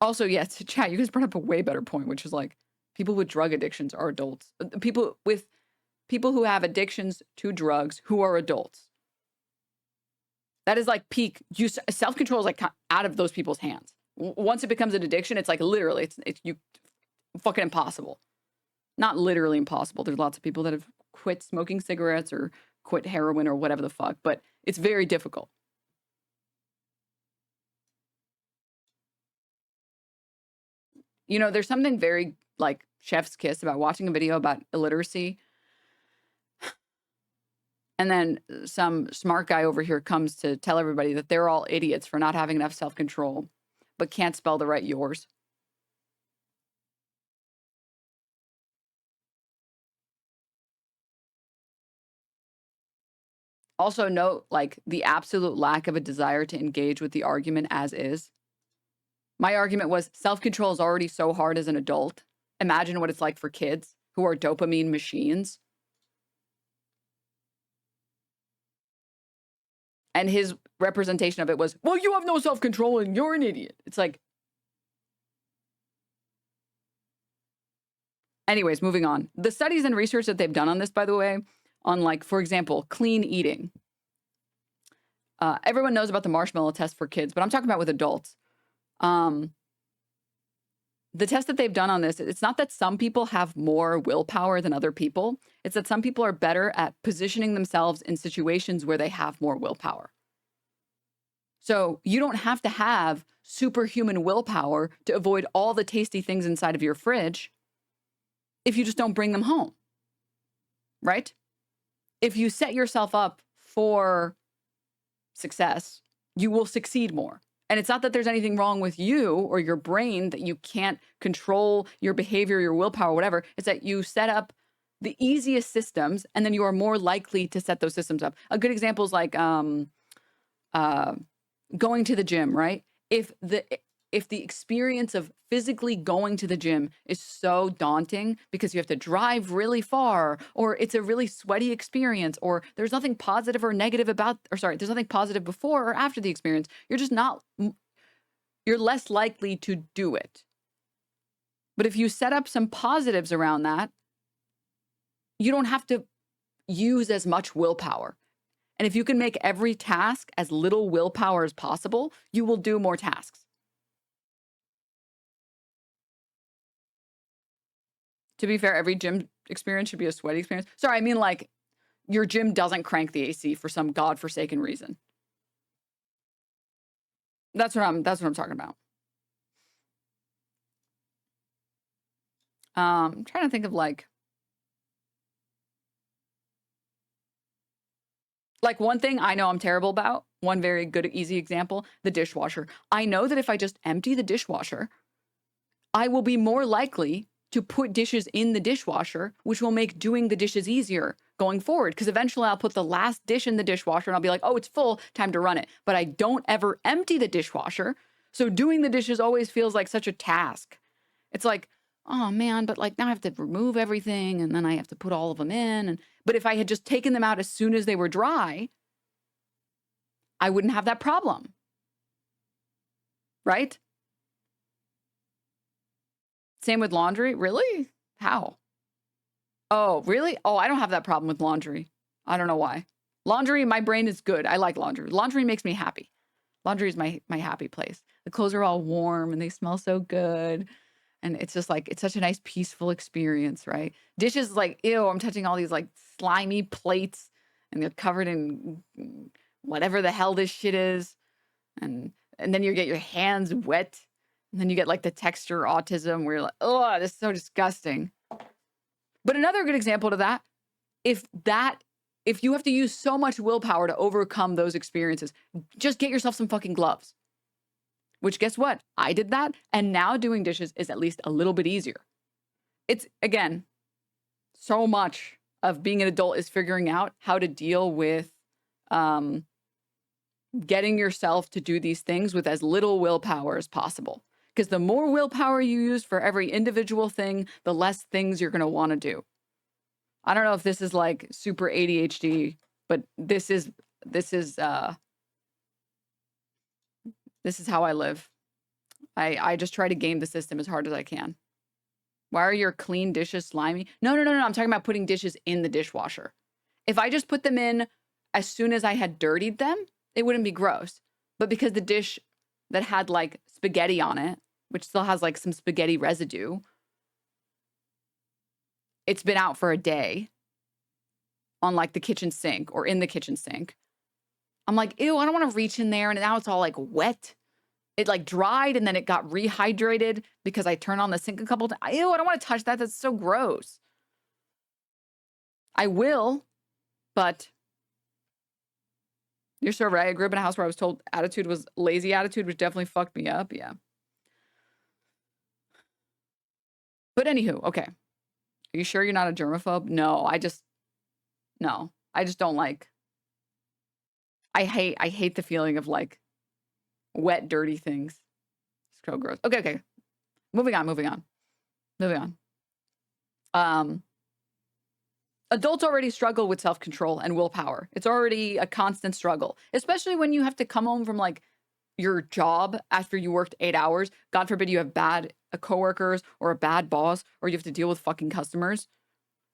Also, yes, chat, you guys brought up a way better point, which is like people with drug addictions are adults. People who have addictions to drugs who are adults. That is like peak. Self-control is like out of those people's hands. Once it becomes an addiction, it's like literally, it's you fucking impossible. Not literally impossible. There's lots of people that have quit smoking cigarettes or quit heroin or whatever the fuck, but it's very difficult. You know, there's something very like chef's kiss about watching a video about illiteracy. And then some smart guy over here comes to tell everybody that they're all idiots for not having enough self-control, but can't spell the right yours. Also note, like, the absolute lack of a desire to engage with the argument as is. My argument was self-control is already so hard as an adult. Imagine what it's like for kids who are dopamine machines. And his representation of it was, well, you have no self-control and you're an idiot. It's like, anyways, moving on. The studies and research that they've done on this, by the way, on like, for example, clean eating. Everyone knows about the marshmallow test for kids, but I'm talking about with adults. The test that they've done on this, it's not that some people have more willpower than other people. It's that some people are better at positioning themselves in situations where they have more willpower. So you don't have to have superhuman willpower to avoid all the tasty things inside of your fridge if you just don't bring them home, right? If you set yourself up for success, you will succeed more. And it's not that there's anything wrong with you or your brain that you can't control your behavior, your willpower, whatever. It's that you set up the easiest systems and then you are more likely to set those systems up. A good example is like going to the gym, right? If the experience of physically going to the gym is so daunting because you have to drive really far, or it's a really sweaty experience, or there's nothing positive or negative about, or sorry, there's nothing positive before or after the experience, you're less likely to do it. But if you set up some positives around that, you don't have to use as much willpower. And if you can make every task as little willpower as possible, you will do more tasks. To be fair, every gym experience should be a sweaty experience. Sorry, I mean like your gym doesn't crank the AC for some godforsaken reason. That's what I'm talking about. I'm trying to think of like one thing I know I'm terrible about, one very good, easy example, the dishwasher. I know that if I just empty the dishwasher, I will be more likely to put dishes in the dishwasher, which will make doing the dishes easier going forward. Because eventually I'll put the last dish in the dishwasher and I'll be like, oh, it's full, time to run it. But I don't ever empty the dishwasher. So doing the dishes always feels like such a task. It's like, oh man, but like now I have to remove everything and then I have to put all of them in. But if I had just taken them out as soon as they were dry, I wouldn't have that problem. Right? Same with laundry. Really? How? Oh, really? Oh, I don't have that problem with laundry. I don't know why. Laundry, my brain is good. I like laundry. Laundry makes me happy. Laundry is my happy place. The clothes are all warm and they smell so good. And it's just like, it's such a nice, peaceful experience, right? Dishes, like, ew, I'm touching all these like slimy plates and they're covered in whatever the hell this shit is. And then you get your hands wet. And then you get like the texture autism where you're like, oh, this is so disgusting. But another good example to that, if you have to use so much willpower to overcome those experiences, just get yourself some fucking gloves. Which, guess what? I did that. And now doing dishes is at least a little bit easier. It's, again, so much of being an adult is figuring out how to deal with getting yourself to do these things with as little willpower as possible. Because the more willpower you use for every individual thing, the less things you're going to want to do. I don't know if this is like super ADHD, but this is how I live. I just try to game the system as hard as I can. Why are your clean dishes slimy? No. I'm talking about putting dishes in the dishwasher. If I just put them in as soon as I had dirtied them, it wouldn't be gross. But because the dish that had like spaghetti on it, which still has like some spaghetti residue, it's been out for a day on like the kitchen sink or in the kitchen sink. I'm like, ew, I don't want to reach in there. And now it's all like wet. It like dried and then it got rehydrated because I turned on the sink a couple times. Ew, I don't want to touch that. That's so gross. I will, but you're so right. I grew up in a house where I was told attitude was lazy attitude, which definitely fucked me up. Yeah. But anywho, okay. Are you sure you're not a germaphobe? No, I just don't like. I hate the feeling of like wet, dirty things. It's so gross. Okay. Moving on. Adults already struggle with self-control and willpower. It's already a constant struggle, especially when you have to come home from like your job after you worked 8 hours. God forbid you have bad coworkers or a bad boss, or you have to deal with fucking customers,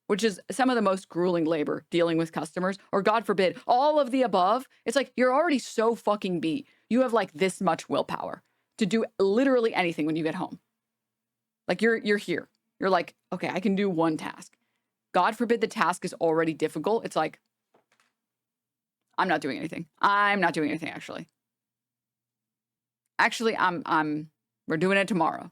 which is some of the most grueling labor, dealing with customers, or God forbid, all of the above. It's like, you're already so fucking beat. You have like this much willpower to do literally anything when you get home. Like you're here. You're like, okay, I can do one task. God forbid the task is already difficult. It's like, I'm not doing anything. Actually. Actually, we're doing it tomorrow.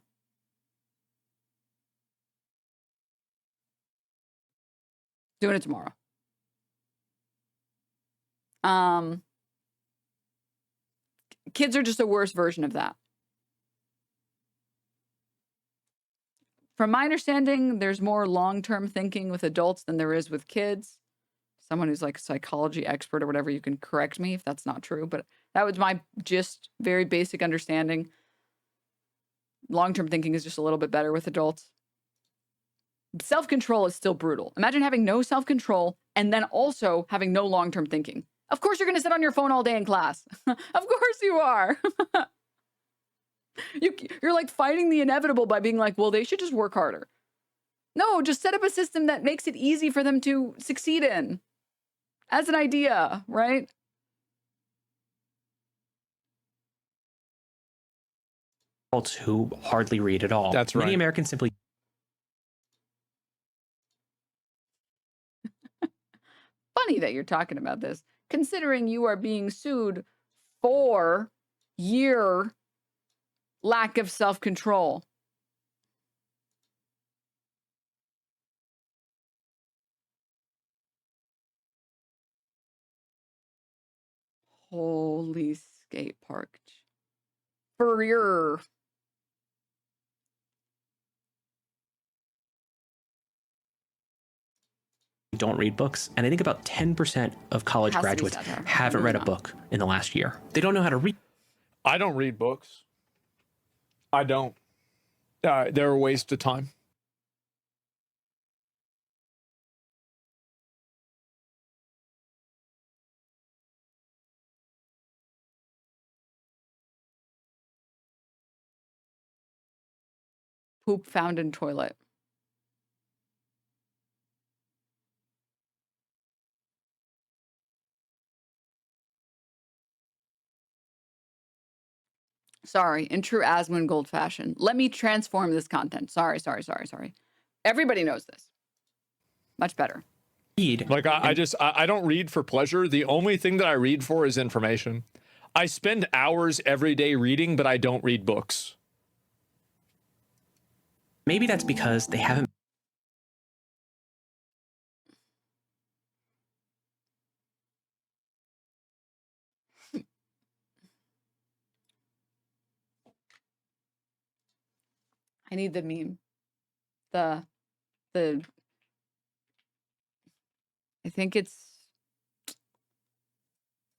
Doing it tomorrow. Kids are just a worse version of that. From my understanding, there's more long-term thinking with adults than there is with kids. Someone who's like a psychology expert or whatever, you can correct me if that's not true, but that was my just very basic understanding. Long-term thinking is just a little bit better with adults. Self-control is still brutal. Imagine having no self-control and then also having no long-term thinking. Of course you're going to sit on your phone all day in class. Of course you are. You're like fighting the inevitable by being like, well, they should just work harder. No, just set up a system that makes it easy for them to succeed in. As an idea, right? Adults who hardly read at all. That's right. Many Americans simply Funny that you're talking about this, considering you are being sued for your lack of self-control. Holy skate park. For your... don't read books, and I think about 10% of college graduates haven't read a book in the last year. They don't know how to read. I don't read books. I don't. They're a waste of time. Poop found in toilet. Sorry, in true Asmongold fashion. Let me transform this content. Sorry. Everybody knows this. Much better. Read. Like I don't read for pleasure. The only thing that I read for is information. I spend hours every day reading, but I don't read books. Maybe that's because they haven't I need the meme. I think it's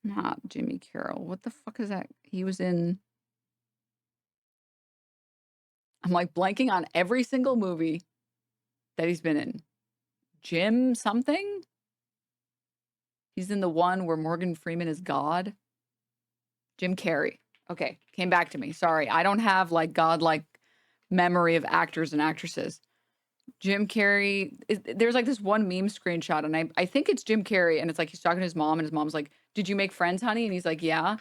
not Jimmy Carroll. What the fuck is that? He was in. I'm like blanking on every single movie that he's been in. Jim something? He's in the one where Morgan Freeman is God. Jim Carrey. Okay, came back to me. Sorry, I don't have like godlike memory of actors and actresses. Jim Carrey. There's like this one meme screenshot, and I think it's Jim Carrey, and it's like he's talking to his mom, and his mom's like, "Did you make friends, honey?" And he's like, "Yeah." And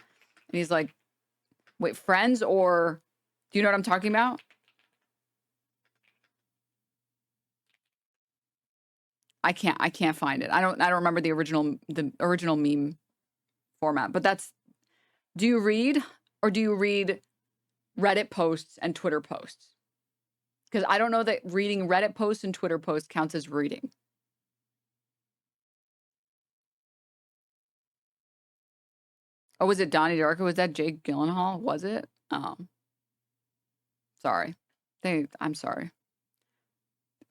he's like, "Wait, friends or do you know what I'm talking about?" I can't find it. I don't remember the original meme format. But that's. Do you read or do you read Reddit posts and Twitter posts? Because I don't know that reading Reddit posts and Twitter posts counts as reading. Oh, was it Donnie Darko? Was that Jake Gyllenhaal? Was it? Sorry. I'm sorry.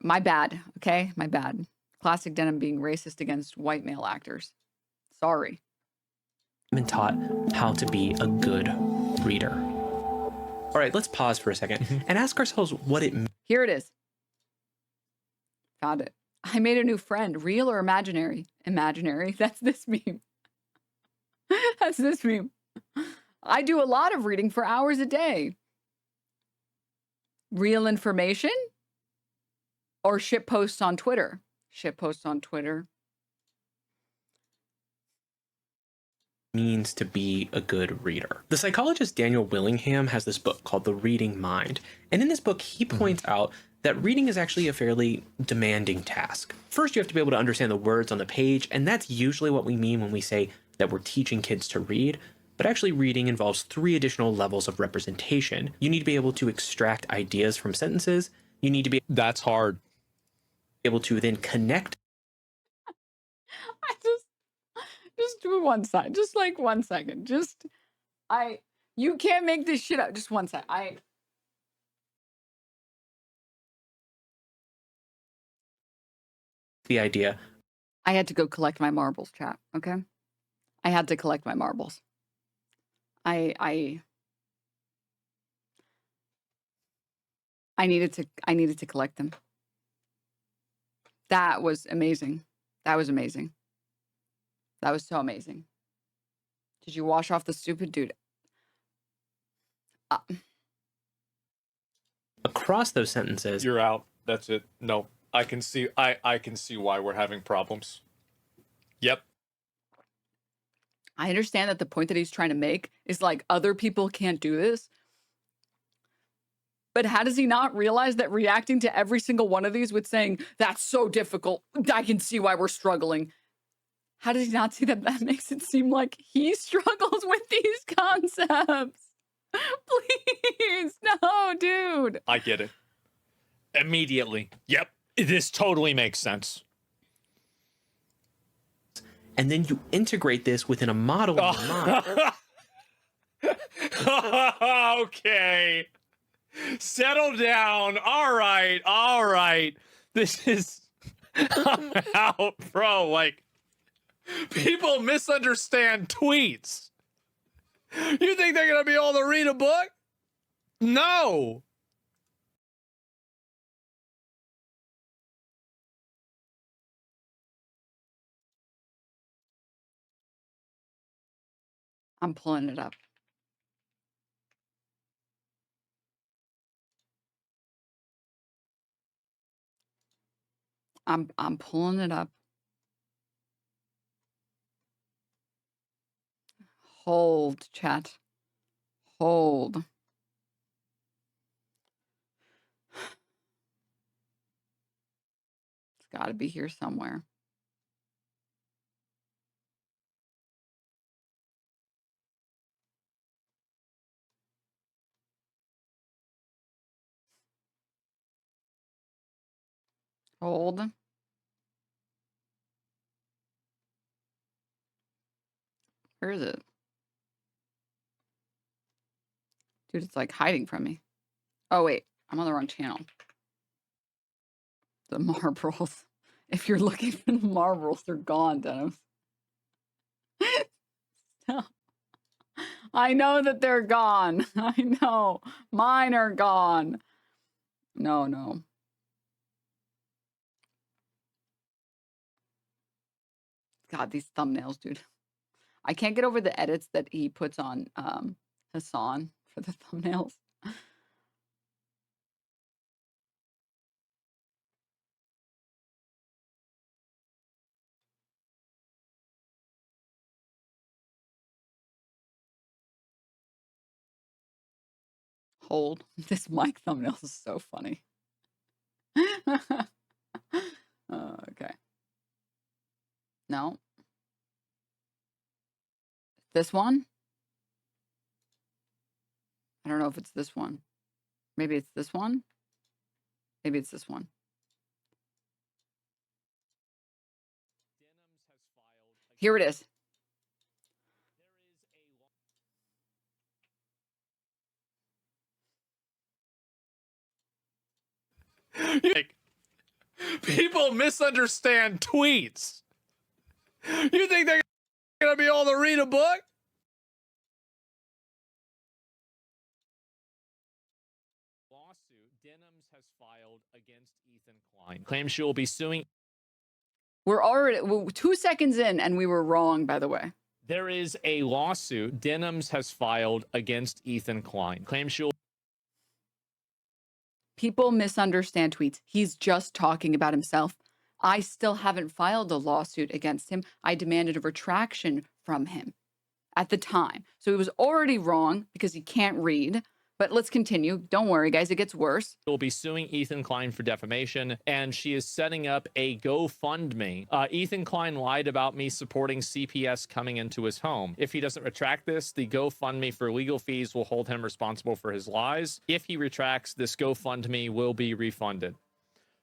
My bad. Okay, my bad. Classic Denim being racist against white male actors. Sorry. been taught how to be a good reader. All right, let's pause for a second and ask ourselves what it means. Here it is. Found it. I made a new friend. Real or imaginary? Imaginary. That's this meme. That's this meme. I do a lot of reading for hours a day. Real information? Or shit posts on Twitter? Shit posts on Twitter. Means to be a good reader. The psychologist Daniel Willingham has this book called The Reading Mind. And in this book, he points out that reading is actually a fairly demanding task. First, you have to be able to understand the words on the page, and that's usually what we mean when we say that we're teaching kids to read. But actually, reading involves 3 additional levels of representation. You need to be able to extract ideas from sentences. You need to be That's hard. able to then connect. I just do one side. Just like 1 second. You can't make this shit up. Just 1 sec. The idea. I had to go collect my marbles, chat. Okay, I had to collect my marbles. I needed to collect them. That was amazing. That was amazing. That was so amazing. Did you wash off the stupid dude? Across those sentences, You're out. That's it. No, I can see. I can see why we're having problems. Yep. I understand that the point that he's trying to make is like other people can't do this. But how does he not realize that reacting to every single one of these with saying, that's so difficult, I can see why we're struggling. How does he not see that that makes it seem like he struggles with these concepts? Please, no, dude. I get it. Immediately. Yep. This totally makes sense. and then you integrate this within a model in your mind. Okay. Settle down. All right. This is I'm out, bro. Like, people misunderstand tweets. You think they're gonna be able to read a book? No. I'm pulling it up. I'm pulling it up. Hold, chat. Hold. Got to be here somewhere. Hold. Where is it? Dude, it's like hiding from me. Oh, wait. I'm on the wrong channel. The marbles. If you're looking for the marbles, they're gone, Denims. Stop. I know that they're gone. I know. Mine are gone. No, no. God, these thumbnails, dude. I can't get over the edits that he puts on Hassan for the thumbnails. Hold. This mic thumbnail is so funny. Okay. No. This one? I don't know if it's this one. Maybe it's this one. Maybe it's this one. Here it is. Like, people misunderstand tweets. You think they're gonna be able to read a book? Lawsuit Denims has filed against Ethan Klein. Claims she will be suing. We're already 2 seconds in and we were wrong, by the way. There is a lawsuit Denims has filed against Ethan Klein. Claims she will. People misunderstand tweets. He's just talking about himself. I still haven't filed a lawsuit against him. I demanded a retraction from him at the time. So he was already wrong because he can't read. But let's continue. Don't worry, guys. It gets worse. Will be suing Ethan Klein for defamation, and she is setting up a GoFundMe. Ethan Klein lied about me supporting CPS coming into his home. If he doesn't retract this, the GoFundMe for legal fees will hold him responsible for his lies. If he retracts, this GoFundMe will be refunded.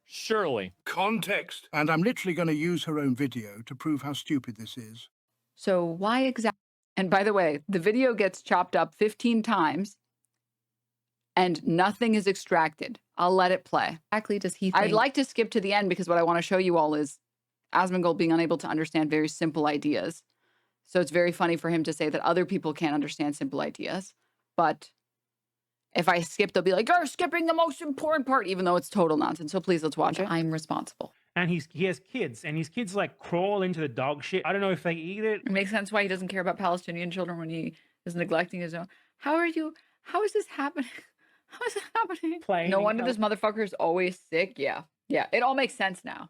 Surely. Context. And I'm literally going to use her own video to prove how stupid this is. So why exactly? And by the way, the video gets chopped up 15 times. And nothing is extracted. I'll let it play. Exactly does he think? I'd like to skip to the end because what I want to show you all is Asmongold being unable to understand very simple ideas. So it's very funny for him to say that other people can't understand simple ideas. But if I skip, they'll be like, you're skipping the most important part, even though it's total nonsense. So please, let's watch it. I'm responsible. And he has kids, and his kids like crawl into the dog shit. I don't know if they eat it. It makes sense why he doesn't care about Palestinian children when he is neglecting his own. How is this happening? How is it happening? Playing No wonder this motherfucker is always sick. Yeah. Yeah. It all makes sense now.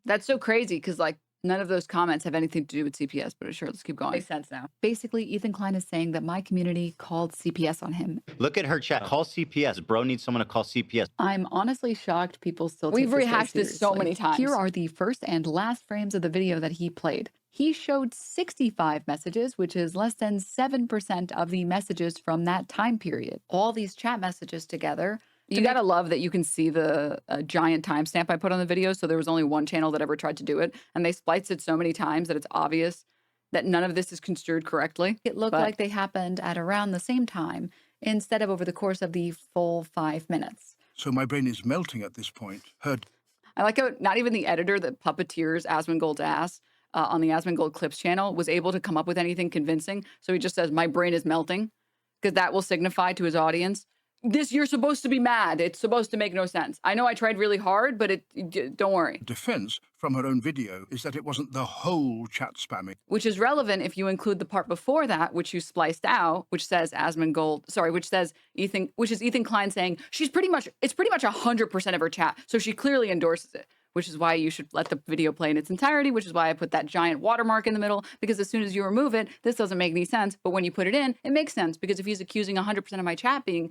That's so crazy because like none of those comments have anything to do with CPS, but sure, let's keep going. Makes sense now. Basically, Ethan Klein is saying that my community called CPS on him. Look at her chat. Call CPS. Bro needs someone to call CPS. I'm honestly shocked people still take We've this so rehashed this so seriously. many times. Here are the first and last frames of the video that he played. He showed 65 messages, which is less than 7% of the messages from that time period. All these chat messages together. You gotta love that you can see the giant timestamp I put on the video. So there was only one channel that ever tried to do it. And they spliced it so many times that it's obvious that none of this is construed correctly. It looked like they happened at around the same time instead of over the course of the full 5 minutes. So my brain is melting at this point. I like how not even the editor that puppeteers Asmongold's ass on the Asmongold Clips channel was able to come up with anything convincing. So he just says, my brain is melting, because that will signify to his audience, you're supposed to be mad. It's supposed to make no sense. I know I tried really hard, but don't worry. Defense from her own video is that it wasn't the whole chat spamming. Which is relevant if you include the part before that, which you spliced out, which says Ethan Klein saying it's pretty much 100% of her chat. So she clearly endorses it, which is why you should let the video play in its entirety, which is why I put that giant watermark in the middle, because as soon as you remove it, this doesn't make any sense. But when you put it in, it makes sense, because if he's accusing 100% of my chat being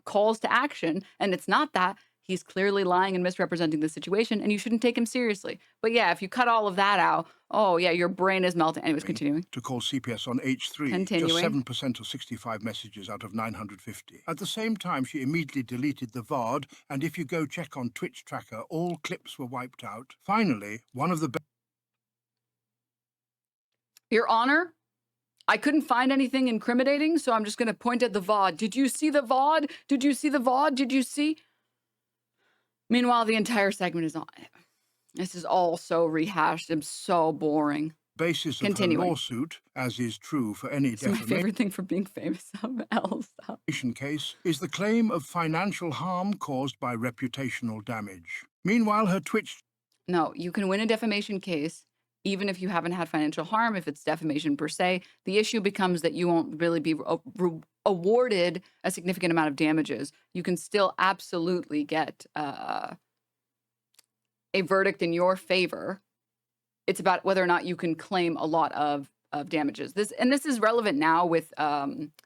calls to action, and it's not that, He's clearly lying and misrepresenting the situation, and you shouldn't take him seriously. But yeah, if you cut all of that out, oh yeah, your brain is melting. Anyways, continuing. To call CPS on H3, Continuing. just 7% of 65 messages out of 950. At the same time, she immediately deleted the VOD, and if you go check on Twitch Tracker, all clips were wiped out. Finally, one of the Your Honor, I couldn't find anything incriminating, so I'm just going to point at the VOD. Did you see the VOD? Did you see the VOD? Did you see? Meanwhile, the entire segment is on. This is all so rehashed and so boring. basis of her lawsuit, as is true for any It's my favorite thing for being famous of Elsa. Case, is the claim of financial harm caused by reputational damage. Meanwhile, her Twitch... No, you can win a defamation case even if you haven't had financial harm, if it's defamation per se. The issue becomes that you won't really be awarded a significant amount of damages. You can still absolutely get a verdict in your favor. It's about whether or not you can claim a lot of damages. This is relevant now with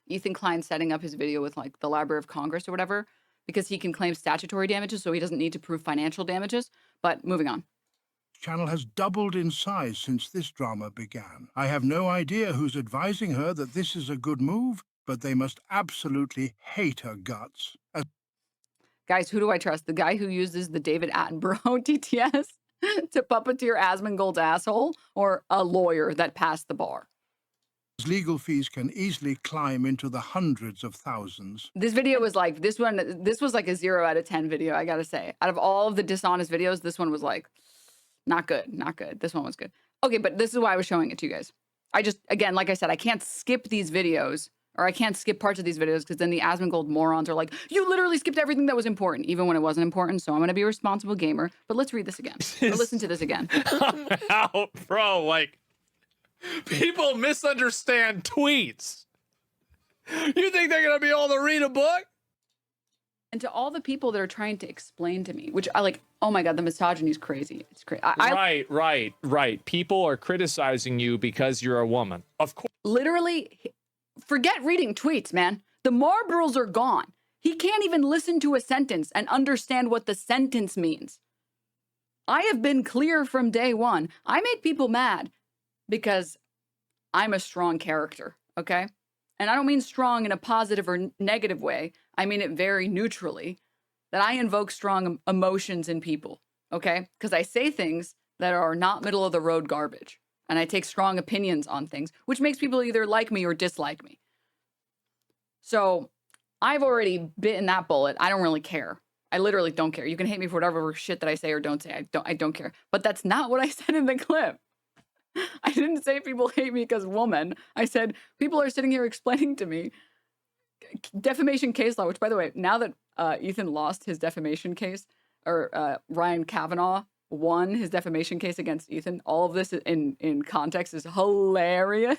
Ethan Klein setting up his video with like the Library of Congress or whatever, because he can claim statutory damages, so he doesn't need to prove financial damages. But moving on. Channel has doubled in size since this drama began. I have no idea who's advising her that this is a good move, but they must absolutely hate her guts. Guys, who do I trust? The guy who uses the David Attenborough TTS to puppeteer Asmongold's asshole, or a lawyer that passed the bar? Legal fees can easily climb into the hundreds of thousands. This video was like, this was like a 0 out of 10 video, I gotta say. Out of all of the dishonest videos, this one was like, not good, not good. This one was good. Okay, but this is why I was showing it to you guys. I just, again, like I said, I can't skip these videos, or I can't skip parts of these videos, because then the Asmongold morons are like, you literally skipped everything that was important, even when it wasn't important, so I'm going to be a responsible gamer. But let's read this again. Or listen to this again. I'm out, bro. Like, people misunderstand tweets. You think they're going to be able to read a book? And to all the people that are trying to explain to me, which I like, oh my God, the misogyny is crazy. It's crazy. Right. People are criticizing you because you're a woman. Of course. Literally, forget reading tweets, man. The Marlboros are gone. He can't even listen to a sentence and understand what the sentence means. I have been clear from day one. I make people mad because I'm a strong character, okay? And I don't mean strong in a positive or negative way. I mean it very neutrally, that I invoke strong emotions in people, okay? Because I say things that are not middle of the road garbage. And I take strong opinions on things, which makes people either like me or dislike me. So I've already bitten that bullet. I don't really care. I literally don't care. You can hate me for whatever shit that I say or don't say. I don't care. But that's not what I said in the clip. I didn't say people hate me because woman. I said people are sitting here explaining to me defamation case law, which, by the way, now that Ethan lost his defamation case, or Ryan Kavanaugh won his defamation case against Ethan, all of this in context is hilarious.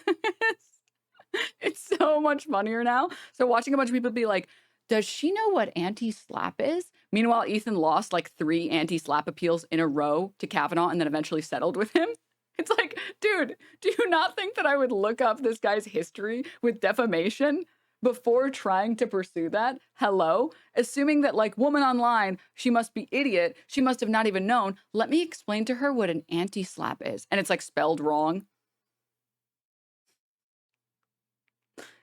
It's so much funnier now. So watching a bunch of people be like, does she know what anti-slap is? Meanwhile, Ethan lost like 3 anti-slap appeals in a row to Kavanaugh and then eventually settled with him. It's like, dude, do you not think that I would look up this guy's history with defamation before trying to pursue that? Hello? Assuming that, like, woman online, she must be idiot. She must have not even known. Let me explain to her what an anti-slap is. And it's, like, spelled wrong.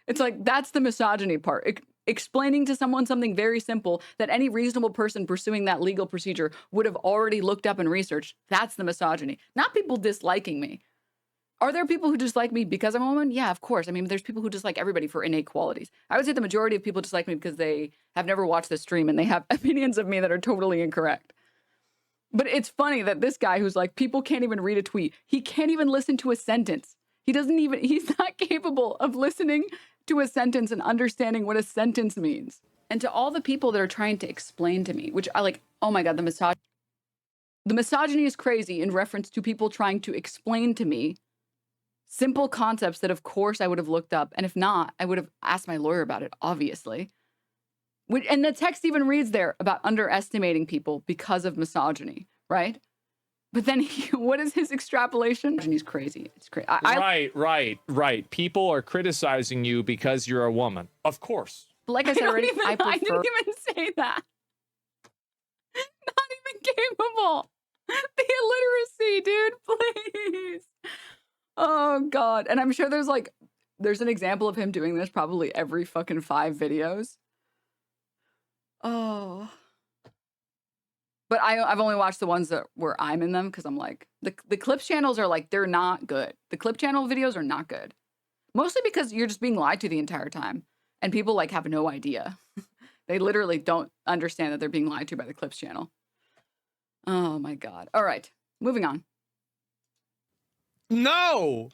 It's like, that's the misogyny part. Explaining to someone something very simple that any reasonable person pursuing that legal procedure would have already looked up and researched. That's the misogyny. Not people disliking me. Are there people who dislike me because I'm a woman? Yeah, of course. I mean, there's people who dislike everybody for innate qualities. I would say the majority of people dislike me because they have never watched the stream and they have opinions of me that are totally incorrect. But it's funny that this guy who's like, people can't even read a tweet. He can't even listen to a sentence. He's not capable of listening to a sentence and understanding what a sentence means. And to all the people that are trying to explain to me, which I like, oh my God, the misogyny is crazy in reference to people trying to explain to me simple concepts that, of course, I would have looked up. And if not, I would have asked my lawyer about it, obviously. And the text even reads there about underestimating people because of misogyny, right? But then what is his extrapolation? He's crazy. It's crazy. Right. People are criticizing you because you're a woman. Of course. But like I said already, I prefer... I didn't even say that. incapable. The illiteracy, dude, please. Oh God. And I'm sure there's an example of him doing this probably every fucking 5 videos. Oh. But I've only watched the ones where I'm in them because I'm like, the clips channels are like, they're not good. The clip channel videos are not good. Mostly because you're just being lied to the entire time. And people like have no idea. They literally don't understand that they're being lied to by the clips channel. Oh my God. All right. Moving on. No.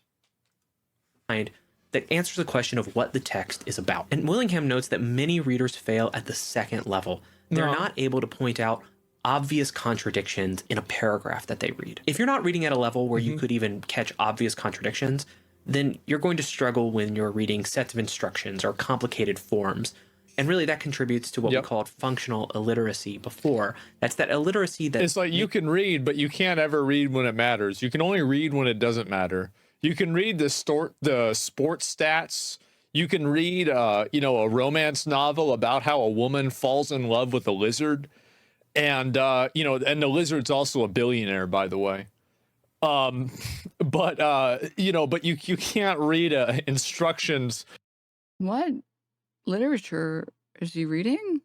That answers the question of what the text is about. And Willingham notes that many readers fail at the second level. They're not able to point out obvious contradictions in a paragraph that they read. If you're not reading at a level where you could even catch obvious contradictions, then you're going to struggle when you're reading sets of instructions or complicated forms. And really that contributes to what we called functional illiteracy before. That's that illiteracy that... It's like you can read, but you can't ever read when it matters. You can only read when it doesn't matter. You can read the sports stats. You can read, you know, a romance novel about how a woman falls in love with a lizard. And, you know, and the lizard's also a billionaire, by the way. But, you know, but you can't read instructions. What literature is he reading?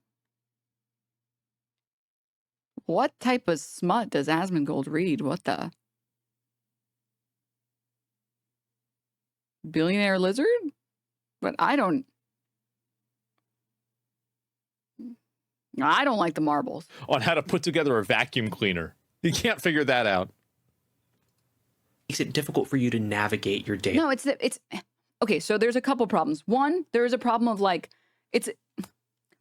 What type of smut does Asmongold read? What the? Billionaire lizard? But I don't like the marbles. On how to put together a vacuum cleaner. You can't figure that out. Makes it difficult for you to navigate your day. No, it's okay. So there's a couple problems. One, there is a problem of like, it's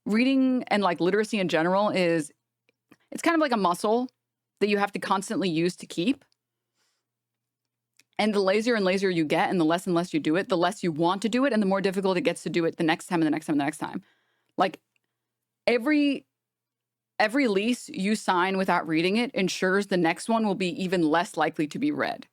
reading and like literacy in general it's kind of like a muscle that you have to constantly use to keep. And the lazier and lazier you get and the less and less you do it, the less you want to do it and the more difficult it gets to do it the next time and the next time and the next time. Like every lease you sign without reading it ensures the next one will be even less likely to be read.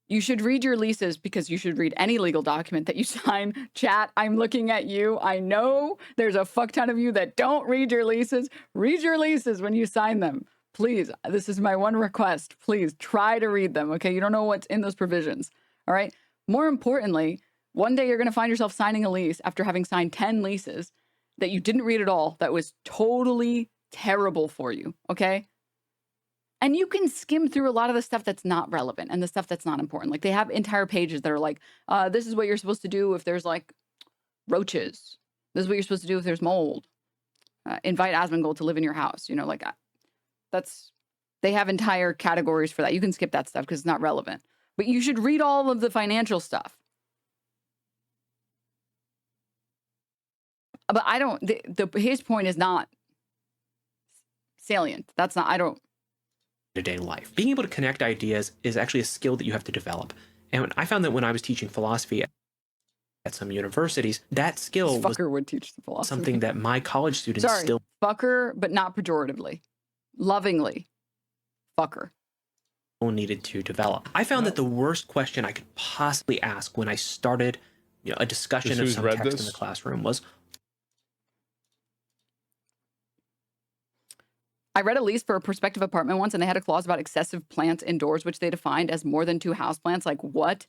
You should read your leases because you should read any legal document that you sign. Chat, I'm looking at you. I know there's a fuck ton of you that don't read your leases. Read your leases when you sign them. Please, this is my one request. Please try to read them, okay? You don't know what's in those provisions, all right? More importantly, one day you're going to find yourself signing a lease after having signed 10 leases that you didn't read at all, that was totally terrible for you, okay? And you can skim through a lot of the stuff that's not relevant and the stuff that's not important. Like they have entire pages that are like, this is what you're supposed to do if there's like roaches. This is what you're supposed to do if there's mold. Invite Asmongold to live in your house. You know, like they have entire categories for that. You can skip that stuff because it's not relevant. But you should read all of the financial stuff. But I don't, his point is not salient. That's not, I don't. Day life. Being able to connect ideas is actually a skill that you have to develop. And I found that when I was teaching philosophy at some universities, that skill was would teach the philosophy. Something that my college students still fucker, but not pejoratively. Lovingly. Fucker. Needed to develop. I found that the worst question I could possibly ask when I started, you know, a discussion of some text in the classroom was, I read a lease for a prospective apartment once and they had a clause about excessive plants indoors, which they defined as more than 2 houseplants. Like what?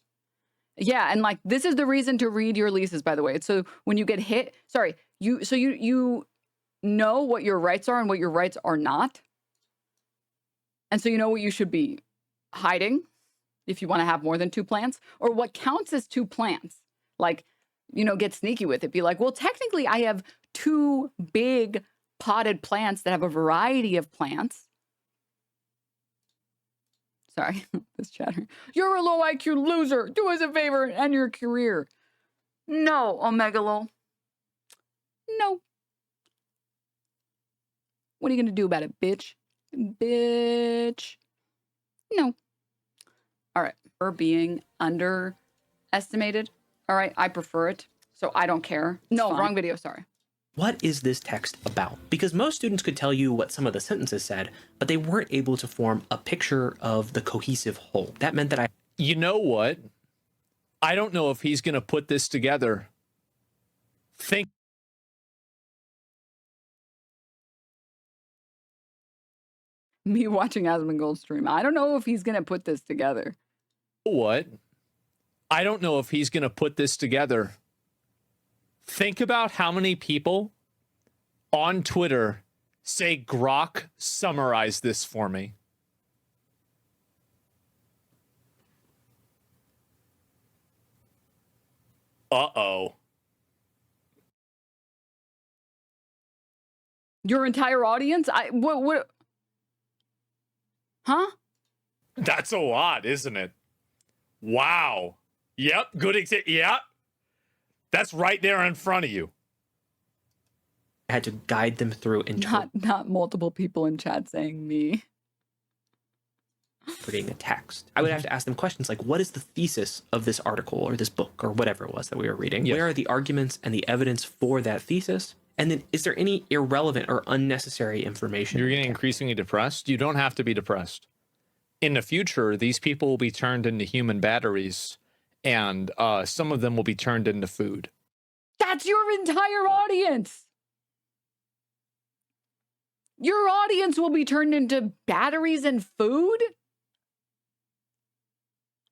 Yeah. And like, this is the reason to read your leases, by the way. It's so when you get hit, you know what your rights are and what your rights are not. And so you know what you should be hiding if you want to have more than 2 plants, or what counts as 2 plants. Like, you know, get sneaky with it. Be like, well, technically I have 2 big potted plants that have a variety of plants. Sorry, this chatter. You're a low IQ loser. Do us a favor and end your career. No, Omegalol. No. What are you going to do about it, bitch? Bitch. No. All right. For being underestimated. All right. I prefer it. So I don't care. No, wrong video. Sorry. What is this text about? Because most students could tell you what some of the sentences said, but they weren't able to form a picture of the cohesive whole. That meant that You know what? I don't know if he's going to put this together. Think Me watching Asmongold stream. I don't know if he's gonna put this together. What? I don't know if he's gonna put this together. Think about how many people on Twitter say, Grok, summarize this for me. Uh-oh. Your entire audience? What? Huh? That's a lot, isn't it? Wow. Yep, good example. Yep. That's right there in front of you. I had to guide them through Not multiple people in chat saying me. interpreting a text. I would have to ask them questions like, what is the thesis of this article or this book or whatever it was that we were reading? Yes. Where are the arguments and the evidence for that thesis? And then is there any irrelevant or unnecessary information? You're getting increasingly depressed. You don't have to be depressed. In the future, these people will be turned into human batteries, and some of them will be turned into food. That's your entire audience. Your audience will be turned into batteries and food?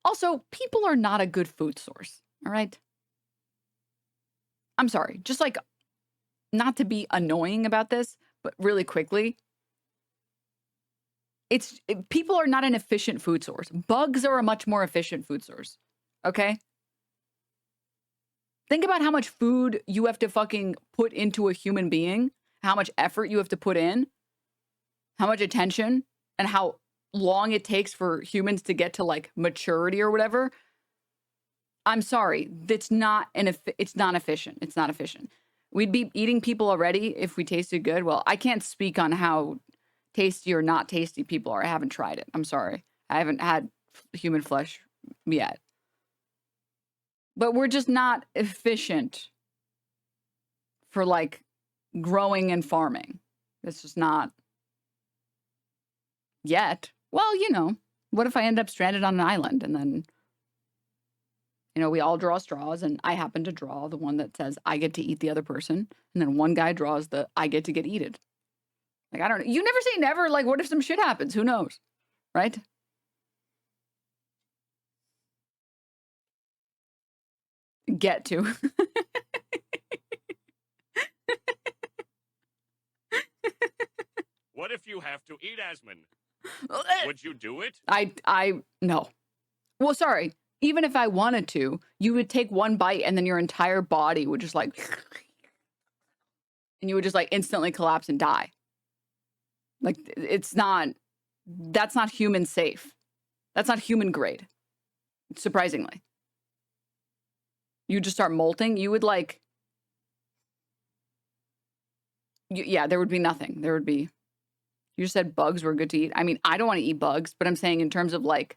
Also, people are not a good food source, all right? I'm sorry, just like, not to be annoying about this, but really quickly, people are not an efficient food source. Bugs are a much more efficient food source, okay? Think about how much food you have to fucking put into a human being, how much effort you have to put in, how much attention, and how long it takes for humans to get to like maturity or whatever. I'm sorry, it's not efficient. It's not efficient. We'd be eating people already if we tasted good. Well, I can't speak on how tasty or not tasty people are. I haven't tried it. I'm sorry. I haven't had human flesh yet. But we're just not efficient for like growing and farming. It's just not yet. Well, you know, what if I end up stranded on an island and then, you know, we all draw straws and I happen to draw the one that says I get to eat the other person. And then one guy draws the I get to get eaten. Like, I don't know. You never say never. Like, what if some shit happens? Who knows? Right? Get to. What if you have to eat Asmon? Would you do it? No. Well, sorry. Even if I wanted to, you would take one bite and then your entire body would just like, and you would just like instantly collapse and die. Like, that's not human safe. That's not human grade. Surprisingly. You just start molting. You would like, yeah, there would be nothing. There would be, you just said bugs were good to eat. I mean, I don't want to eat bugs, but I'm saying in terms of like,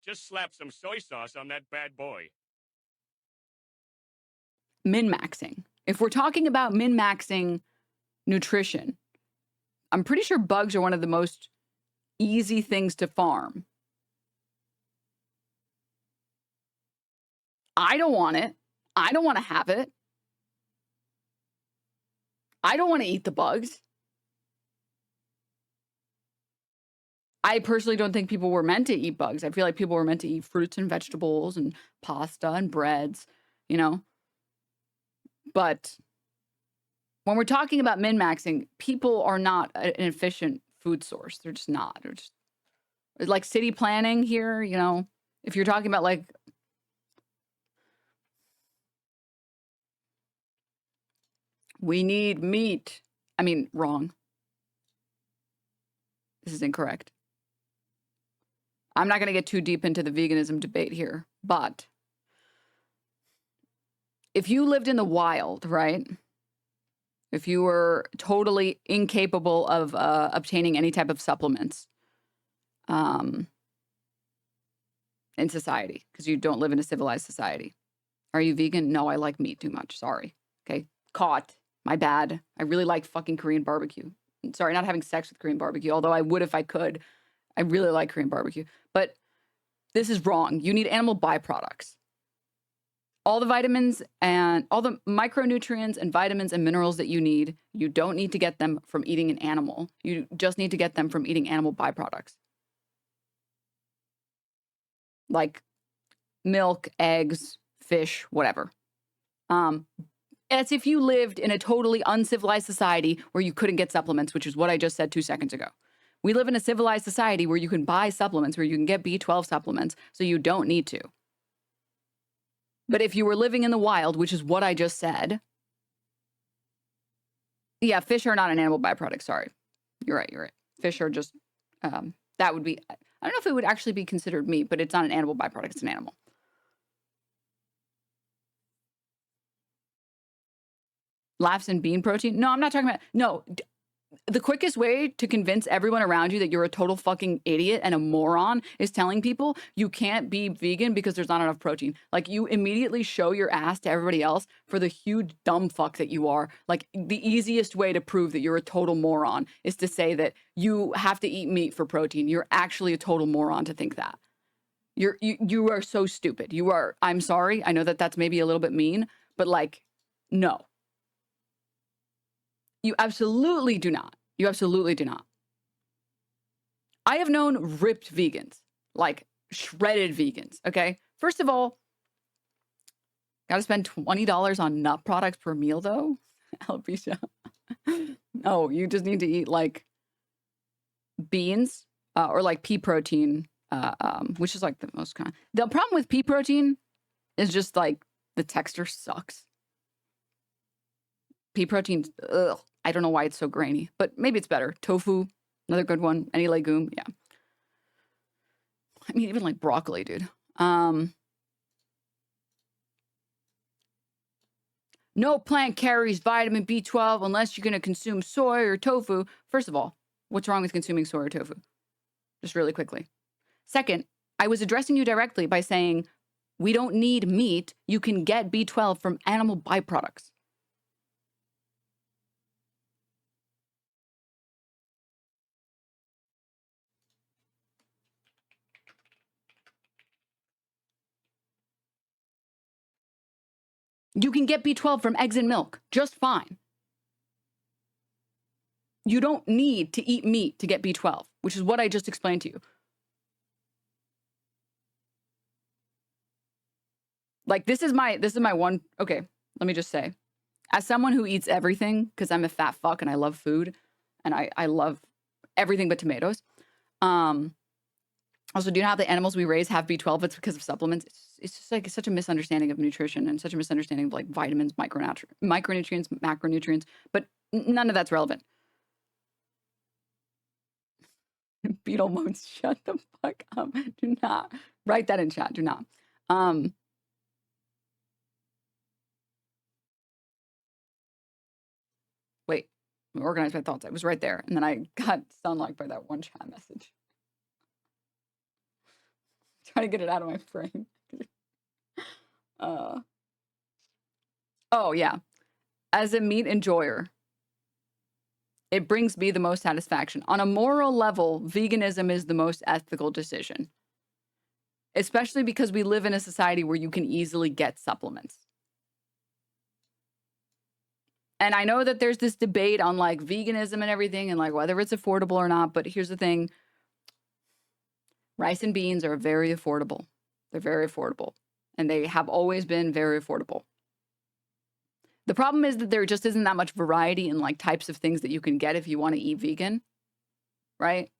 Just slap some soy sauce on that bad boy. min-maxing. If we're talking about min-maxing nutrition, I'm pretty sure bugs are one of the most easy things to farm. I don't want it. I don't want to have it. I don't want to eat the bugs. I personally don't think people were meant to eat bugs. I feel like people were meant to eat fruits and vegetables and pasta and breads, you know? But when we're talking about min-maxing, people are not an efficient food source. They're just not. They're just like city planning here, you know? If you're talking about like, we need meat. I mean, wrong. This is incorrect. I'm not going to get too deep into the veganism debate here, but if you lived in the wild, right? If you were totally incapable of obtaining any type of supplements in society, because you don't live in a civilized society. Are you vegan? No, I like meat too much. Sorry. Okay. Caught. My bad. I really like fucking Korean barbecue. Sorry, not having sex with Korean barbecue, although I would if I could. I really like Korean barbecue. But this is wrong. You need animal byproducts. all the vitamins and all the micronutrients and vitamins and minerals that you need, you don't need to get them from eating an animal. You just need to get them from eating animal byproducts. Like milk, eggs, fish, whatever. As if you lived in a totally uncivilized society where you couldn't get supplements, which is what I just said 2 seconds ago. We live in a civilized society where you can buy supplements, where you can get B12 supplements, so you don't need to. But if you were living in the wild, which is what I just said, yeah, fish are not an animal byproduct. Sorry. You're right. Fish are just, that would be, I don't know if it would actually be considered meat, but it's not an animal byproduct. It's an animal. Laughs and bean protein? No, I'm not talking about, no. The quickest way to convince everyone around you that you're a total fucking idiot and a moron is telling people you can't be vegan because there's not enough protein. Like, you immediately show your ass to everybody else for the huge dumb fuck that you are. Like, the easiest way to prove that you're a total moron is to say that you have to eat meat for protein. You're actually a total moron to think that. You are so stupid. You are, I'm sorry. I know that that's maybe a little bit mean, but like, no. You absolutely do not. You absolutely do not. I have known ripped vegans, like shredded vegans, okay? First of all, gotta spend $20 on nut products per meal, though? Alopecia. No, you just need to eat, like, beans or, like, pea protein, which is, like, the most common. The problem with pea protein is just, like, the texture sucks. Pea protein, ugh. I don't know why it's so grainy, but maybe it's better. Tofu, another good one. Any legume, yeah. I mean, even like broccoli, dude. No plant carries vitamin B12 unless you're going to consume soy or tofu. First of all, what's wrong with consuming soy or tofu? Just really quickly. Second, I was addressing you directly by saying, we don't need meat. You can get B12 from animal byproducts. You can get B12 from eggs and milk just fine. You don't need to eat meat to get B12, which is what I just explained to you. Like, this is my one, okay, let me just say, as someone who eats everything, because I'm a fat fuck and I love food, and I love everything but tomatoes. Also, do you know how the animals we raise have B12? It's because of supplements. It's just like such a misunderstanding of nutrition and such a misunderstanding of like vitamins, micronutrients, macronutrients, but none of that's relevant. Beetle modes, shut the fuck up. Do not write that in chat. Do not. Wait, organize my thoughts. I was right there, and then I got sunlight by that one chat message. Trying to get it out of my brain. Oh, yeah. As a meat enjoyer, it brings me the most satisfaction. On a moral level, veganism is the most ethical decision. Especially because we live in a society where you can easily get supplements. And I know that there's this debate on like veganism and everything and like whether it's affordable or not, but here's the thing. Rice and beans are very affordable. They're very affordable. And they have always been very affordable. The problem is that there just isn't that much variety in like types of things that you can get if you want to eat vegan, right?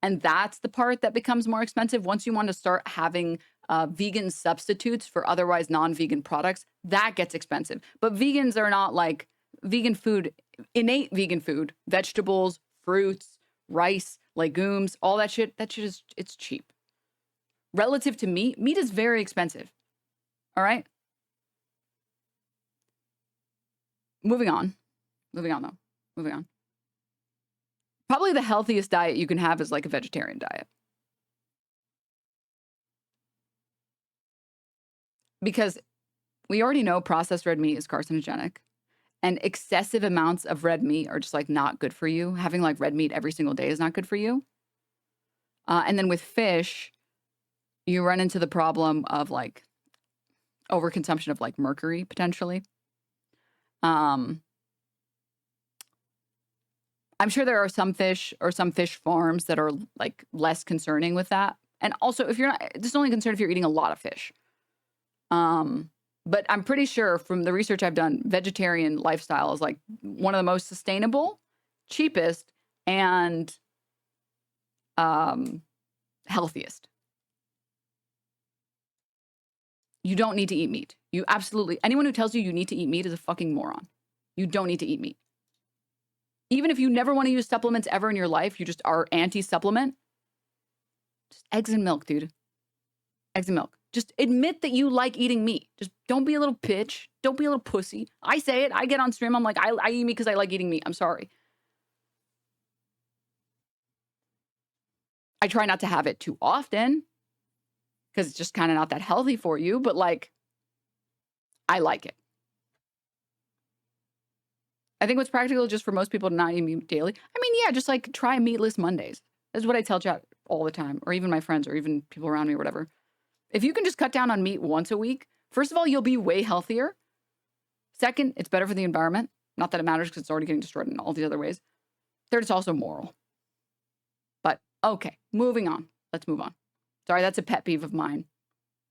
And that's the part that becomes more expensive. Once you want to start having vegan substitutes for otherwise non-vegan products, that gets expensive. But vegans are not like vegan food, innate vegan food, vegetables, fruits, rice, legumes, all that shit is, it's cheap. Relative to meat is very expensive. All right? Moving on though. Probably the healthiest diet you can have is like a vegetarian diet. Because we already know processed red meat is carcinogenic. And excessive amounts of red meat are just like not good for you. Having like red meat every single day is not good for you. And then with fish, you run into the problem of like, overconsumption of like mercury potentially. I'm sure there are some fish or some fish farms that are like less concerning with that. And also, if you're not, it's only concerned if you're eating a lot of fish. But I'm pretty sure from the research I've done, vegetarian lifestyle is like one of the most sustainable, cheapest, and healthiest. You don't need to eat meat. You absolutely, anyone who tells you you need to eat meat is a fucking moron. You don't need to eat meat. Even if you never want to use supplements ever in your life, you just are anti-supplement. Just eggs and milk, dude. Eggs and milk. Just admit that you like eating meat. Just don't be a little bitch. Don't be a little pussy. I say it. I get on stream. I'm like, I eat meat because I like eating meat. I'm sorry. I try not to have it too often because it's just kind of not that healthy for you. But like, I like it. I think what's practical just for most people to not eat meat daily. I mean, yeah, just like try meatless Mondays. That's what I tell chat all the time, or even my friends, or even people around me, or whatever. If you can just cut down on meat once a week, first of all, you'll be way healthier. Second, it's better for the environment. Not that it matters because it's already getting destroyed in all these other ways. Third, it's also moral. But okay, moving on. Let's move on. Sorry, that's a pet peeve of mine.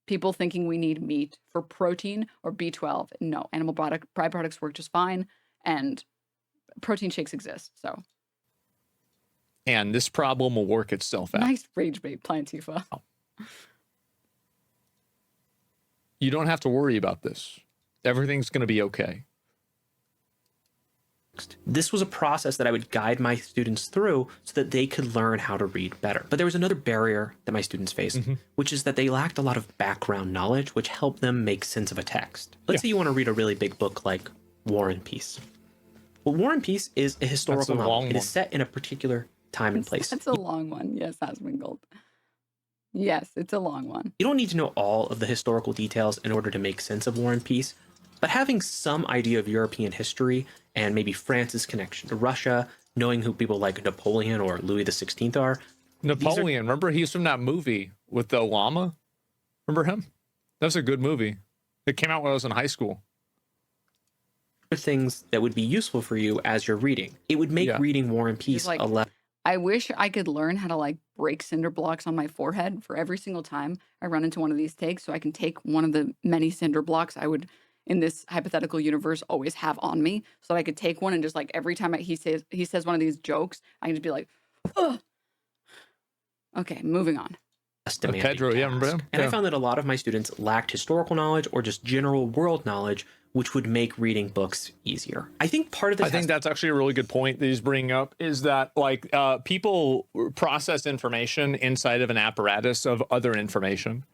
People thinking we need meat for protein or B12. No, animal byproducts work just fine. And protein shakes exist, so. And this problem will work itself out. Nice rage bait, Plantifa. You don't have to worry about this. Everything's going to be okay. This was a process that I would guide my students through so that they could learn how to read better. But there was another barrier that my students faced, which is that they lacked a lot of background knowledge, which helped them make sense of a text. Let's say you want to read a really big book like War and Peace. Well, War and Peace is a historical novel. It is set in a particular time and place. That's a long one. Yes, Asmongold. Yes, it's a long one. You don't need to know all of the historical details in order to make sense of War and Peace, but having some idea of European history and maybe France's connection to Russia, knowing who people like Napoleon or Louis XVI are. Napoleon, remember he's from that movie with the llama? Remember him? That's a good movie. It came out when I was in high school. Things that would be useful for you as you're reading. It would make reading War and Peace like, a lot. I wish I could learn how to like break cinder blocks on my forehead for every single time I run into one of these takes, so I can take one of the many cinder blocks I would, in this hypothetical universe, always have on me, so that I could take one and just like every time he says one of these jokes, I can just be like, ugh. Okay, moving on. Pedro, yeah, remember him? And I found that a lot of my students lacked historical knowledge or just general world knowledge, which would make reading books easier. I think part of this. I think that's actually a really good point that he's bringing up, is that like people process information inside of an apparatus of other information.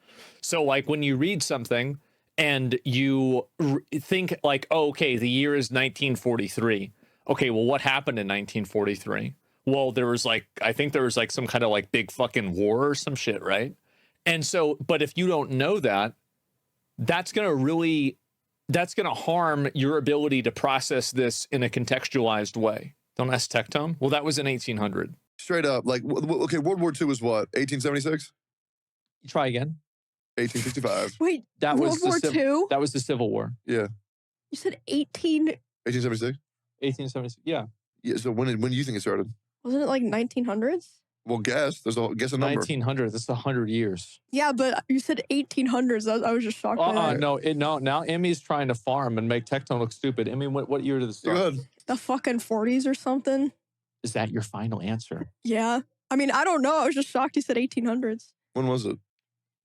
So like when you read something and you think like, oh, okay, the year is 1943. Okay, well, what happened in 1943? Well, there was like, I think there was like some kind of like big fucking war or some shit, right? And so, but if you don't know that, that's going to harm your ability to process this in a contextualized way. Don't ask Tectone. Well, that was in 1800. Straight up, like, okay, World War II was what, 1876? Try again. 1865. Wait, that World War II? That was the Civil War. Yeah. You said 1876? 1876, yeah. Yeah, so when do you think it started? Wasn't it like 1900s? Well, guess a number. 1900. That's 100 years. Yeah, but you said 1800s. I was just shocked. No. Now Emmy's trying to farm and make Tectone look stupid. Emmy, what year did it start? Good. The fucking 40s or something. Is that your final answer? Yeah. I mean, I don't know. I was just shocked he said 1800s. When was it?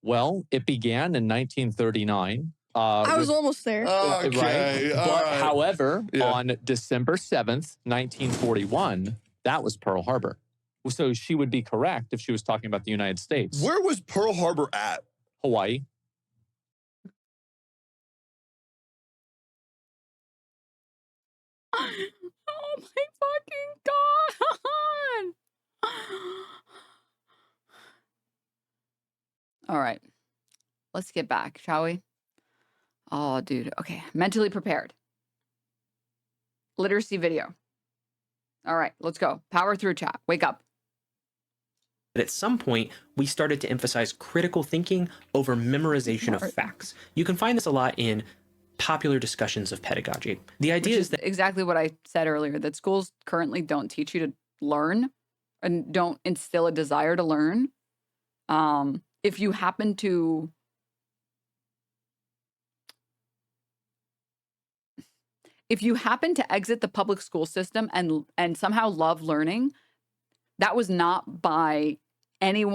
Well, it began in 1939. I was almost there. Okay. Right? But however, on December 7th, 1941, that was Pearl Harbor. So she would be correct if she was talking about the United States. Where was Pearl Harbor at? Hawaii. Oh my fucking God. All right. Let's get back, shall we? Oh, dude. Okay. Mentally prepared. Literacy video. All right. Let's go. Power through, chat. Wake up. But at some point, we started to emphasize critical thinking over memorization of facts. You can find this a lot in popular discussions of pedagogy. The idea is that exactly what I said earlier, that schools currently don't teach you to learn and don't instill a desire to learn. If you happen to exit the public school system and somehow love learning, that was not by any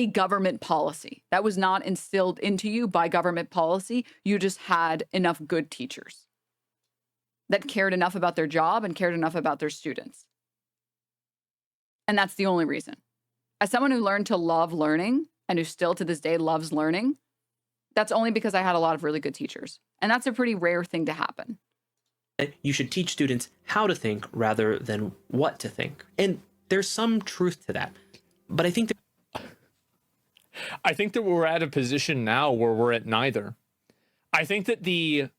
government policy. That was not instilled into you by government policy. You just had enough good teachers that cared enough about their job and cared enough about their students. And that's the only reason. As someone who learned to love learning and who still to this day loves learning, that's only because I had a lot of really good teachers. And that's a pretty rare thing to happen. you should teach students how to think rather than what to think. And there's some truth to that. But I think that we're at a position now where we're at neither. I think that the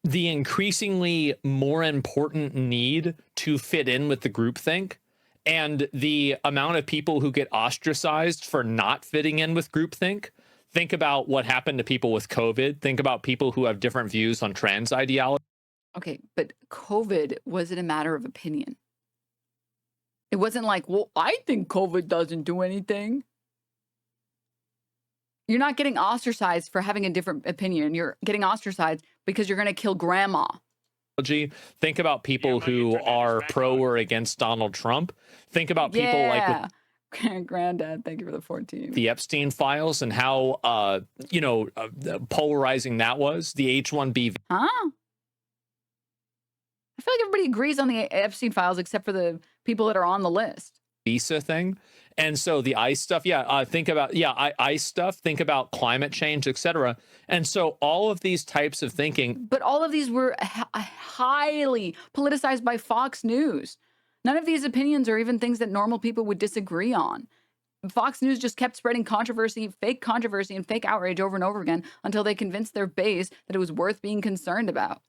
increasingly more important need to fit in with the groupthink and the amount of people who get ostracized for not fitting in with groupthink. Think about what happened to people with COVID. Think about people who have different views on trans ideology. Okay, but COVID wasn't a matter of opinion. It wasn't like, well, I think COVID doesn't do anything. You're not getting ostracized for having a different opinion. You're getting ostracized because you're going to kill grandma. Think about people who are pro or against Donald Trump. Think about people like Granddad, thank you for the 14. The Epstein files and how polarizing that was. The H-1B. Huh? I feel like everybody agrees on the Epstein files except for the people that are on the list. Visa thing. And so the ICE stuff, think about, ICE stuff, think about climate change, etc. And so all of these types of thinking. But all of these were highly politicized by Fox News. None of these opinions are even things that normal people would disagree on. Fox News just kept spreading controversy and fake outrage over and over again until they convinced their base that it was worth being concerned about.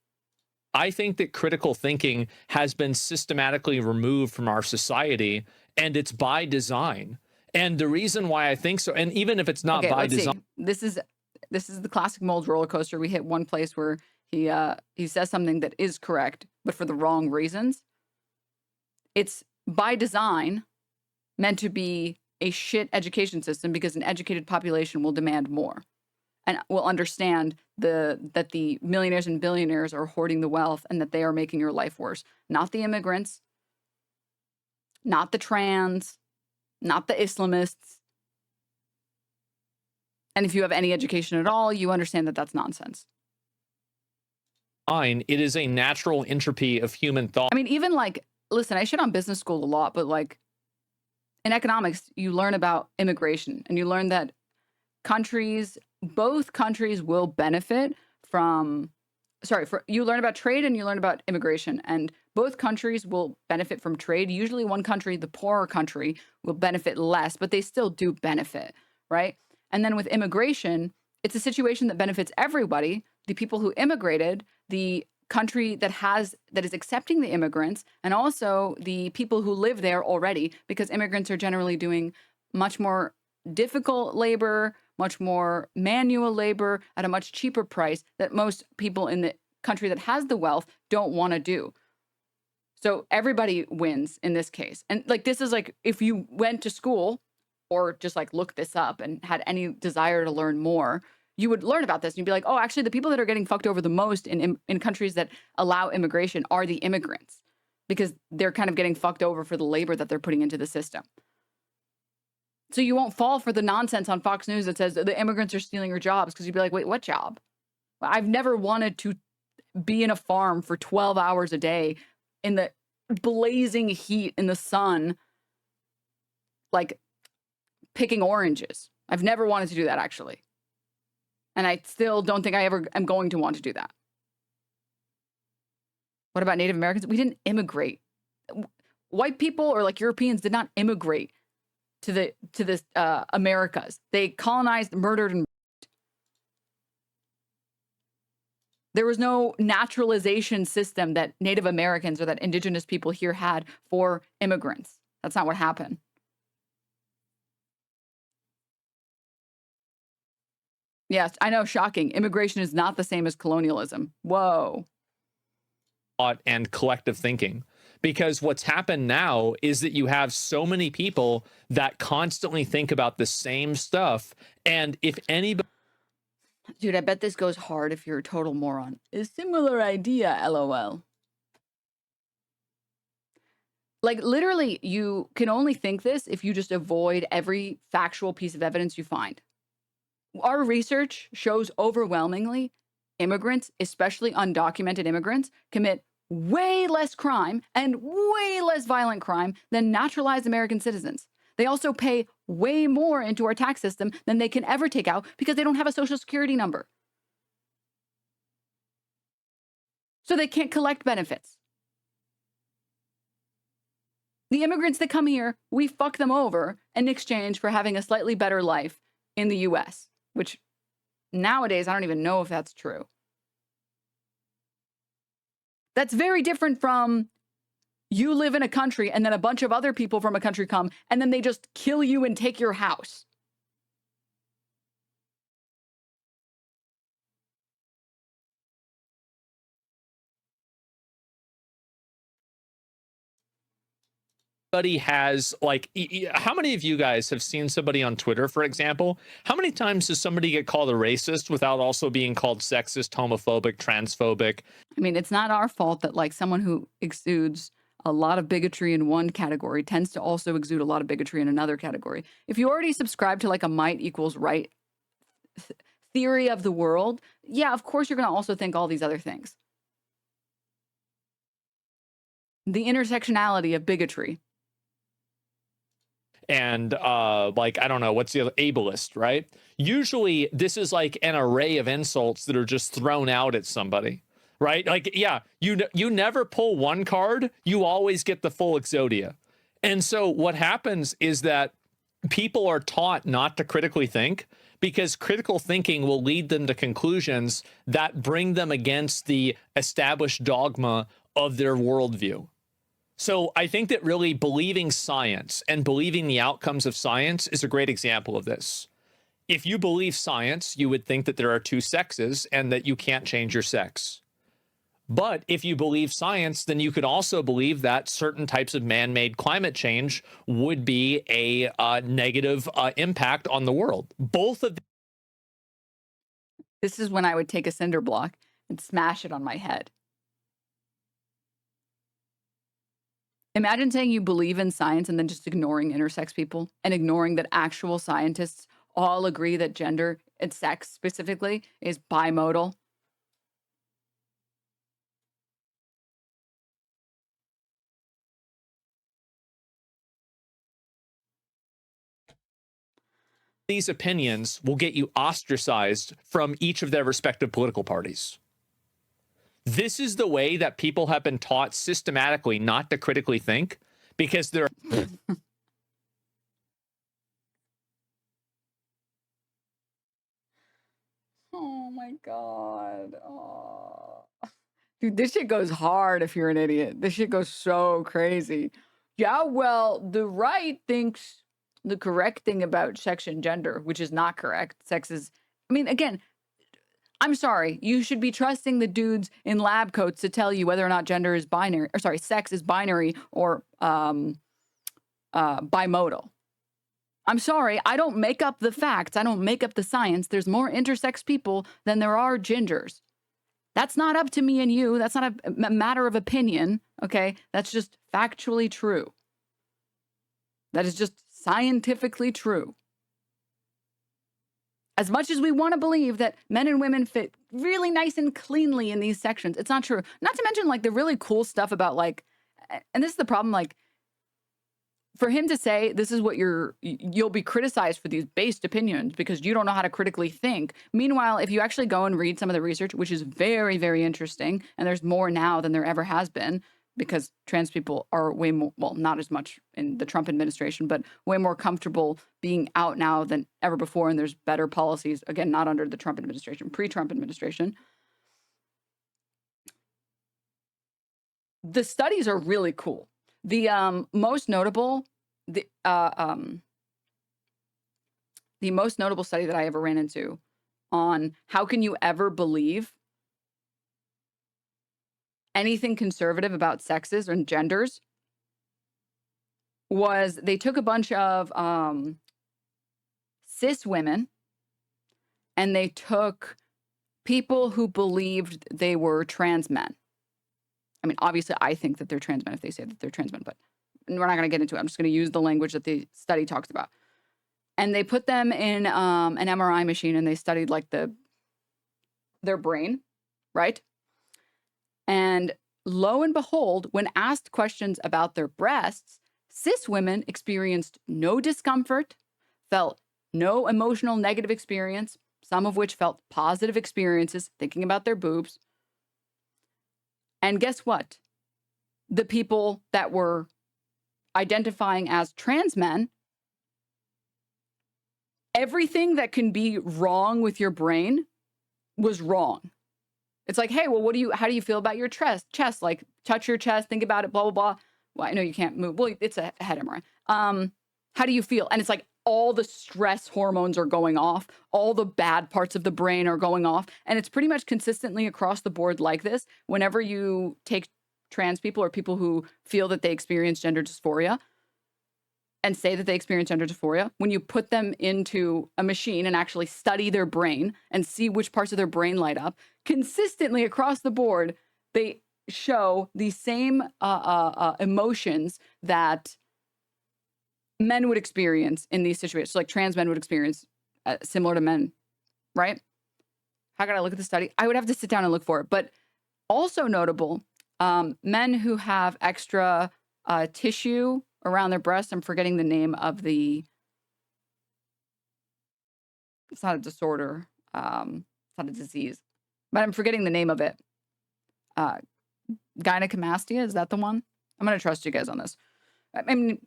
I think that critical thinking has been systematically removed from our society, and it's by design. And the reason why I think so, and even if it's not by design, this is the classic mold roller coaster. We hit one place where he says something that is correct, but for the wrong reasons. It's by design meant to be a shit education system because an educated population will demand more and will understand that the millionaires and billionaires are hoarding the wealth and that they are making your life worse. Not the immigrants, not the trans, not the Islamists. And if you have any education at all, you understand that that's nonsense. It is a natural entropy of human thought. I mean, even like, listen, I shit on business school a lot, but like in economics, you learn about immigration and you learn that both countries will benefit from, you learn about trade and you learn about immigration, and both countries will benefit from trade. Usually one country, the poorer country, will benefit less, but they still do benefit, right? And then with immigration, it's a situation that benefits everybody, the people who immigrated, the country that is accepting the immigrants, and also the people who live there already, because immigrants are generally doing much more difficult labor, much more manual labor at a much cheaper price that most people in the country that has the wealth don't want to do. So everybody wins in this case. And like, this is like, if you went to school or just like look this up and had any desire to learn more, you would learn about this and you'd be like, oh, actually the people that are getting fucked over the most in countries that allow immigration are the immigrants, because they're kind of getting fucked over for the labor that they're putting into the system. So you won't fall for the nonsense on Fox News that says the immigrants are stealing your jobs, because you'd be like, wait, what job? I've never wanted to be in a farm for 12 hours a day in the blazing heat in the sun, like picking oranges. I've never wanted to do that, actually. And I still don't think I ever am going to want to do that. What about Native Americans? We didn't immigrate. White people or like Europeans did not immigrate to the Americas. They colonized, murdered, and there was no naturalization system that Native Americans or that indigenous people here had for immigrants. That's not what happened. Yes, I know, shocking. Immigration is not the same as colonialism. Whoa. And collective thinking. Because what's happened now is that you have so many people that constantly think about the same stuff. And if anybody... Dude, I bet this goes hard if you're a total moron. A similar idea, LOL. Like, literally, you can only think this if you just avoid every factual piece of evidence you find. Our research shows overwhelmingly immigrants, especially undocumented immigrants, commit way less crime and way less violent crime than naturalized American citizens. They also pay way more into our tax system than they can ever take out because they don't have a social security number. So they can't collect benefits. The immigrants that come here, we fuck them over in exchange for having a slightly better life in the US, which nowadays I don't even know if that's true. That's very different from you live in a country and then a bunch of other people from a country come and then they just kill you and take your house. has, like, how many of you guys have seen somebody on Twitter, for example? How many times does somebody get called a racist without also being called sexist, homophobic, transphobic? I mean, it's not our fault that, like, someone who exudes a lot of bigotry in one category tends to also exude a lot of bigotry in another category. If you already subscribe to, like, a might equals right theory of the world, yeah, of course you're going to also think all these other things. The intersectionality of bigotry. And like, I don't know, what's the other, ableist, right? Usually this is like an array of insults that are just thrown out at somebody, right? Like, yeah, you never pull one card, you always get the full Exodia. And so what happens is that people are taught not to critically think, because critical thinking will lead them to conclusions that bring them against the established dogma of their worldview. So I think that really believing science and believing the outcomes of science is a great example of this. If you believe science, you would think that there are two sexes and that you can't change your sex. But if you believe science, then you could also believe that certain types of man-made climate change would be a negative impact on the world. Both of This is when I would take a cinder block and smash it on my head. Imagine saying you believe in science and then just ignoring intersex people and ignoring that actual scientists all agree that gender and sex specifically is bimodal. these opinions will get you ostracized from each of their respective political parties. This is the way that people have been taught systematically not to critically think, because they're Oh my God. Oh. Dude, this shit goes hard if you're an idiot. This shit goes so crazy. Yeah, well, the right thinks the correct thing about sex and gender, which is not correct. Sex is, I mean, again, I'm sorry. You should be trusting the dudes in lab coats to tell you whether or not gender is binary, or sorry, sex is binary or bimodal. I'm sorry. I don't make up the facts. I don't make up the science. There's more intersex people than there are gingers. That's not up to me and you. That's not a matter of opinion. Okay. That's just factually true. That is just scientifically true. As much as we want to believe that men and women fit really nice and cleanly in these sections, it's not true. Not to mention, like, the really cool stuff about, like, and this is the problem, like, for him to say this is what you'll be criticized for these based opinions because you don't know how to critically think. Meanwhile, if you actually go and read some of the research, which is very, very interesting, and there's more now than there ever has been, because trans people are way more, well, not as much in the Trump administration, but way more comfortable being out now than ever before. And there's better policies, again, not under the Trump administration, pre-Trump administration. The studies are really cool. The most notable the most notable study that I ever ran into on how can you ever believe anything conservative about sexes and genders was they took a bunch of cis women and they took people who believed they were trans men. I mean, obviously, I think that they're trans men if they say that they're trans men, but we're not going to get into it. I'm just going to use the language that the study talks about. And they put them in an MRI machine and they studied like their brain, right? And lo and behold, when asked questions about their breasts, cis women experienced no discomfort, felt no emotional negative experience, some of which felt positive experiences thinking about their boobs. And guess what? The people that were identifying as trans men, everything that can be wrong with your brain was wrong. It's like, hey, well, how do you feel about your chest? Like, touch your chest, think about it, blah, blah, blah. Well, I know you can't move. Well, it's a head MRI. How do you feel? And it's like all the stress hormones are going off. All the bad parts of the brain are going off. And it's pretty much consistently across the board like this. Whenever you take trans people or people who feel that they experience gender dysphoria and say that they experience gender dysphoria, when you put them into a machine and actually study their brain and see which parts of their brain light up, consistently across the board, they show the same emotions that men would experience in these situations, like trans men would experience similar to men, right? How can I look at the study? I would have to sit down and look for it. But also notable, men who have extra tissue around their breasts. I'm forgetting the name of it's not a disorder. It's not a disease, but I'm forgetting the name of it. Gynecomastia, is that the one? I'm going to trust you guys on this. I mean,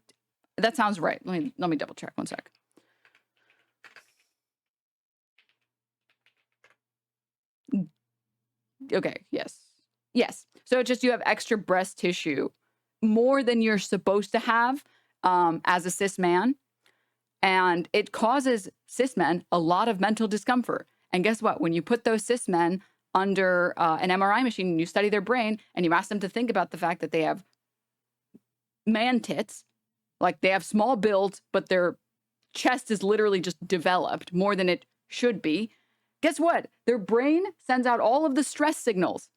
that sounds right. Let me double check. One sec. Okay. Yes. So it's just you have extra breast tissue, more than you're supposed to have as a cis man. And it causes cis men a lot of mental discomfort. And guess what? When you put those cis men under an MRI machine and you study their brain and you ask them to think about the fact that they have man tits, like they have small builds, but their chest is literally just developed more than it should be. Guess what? Their brain sends out all of the stress signals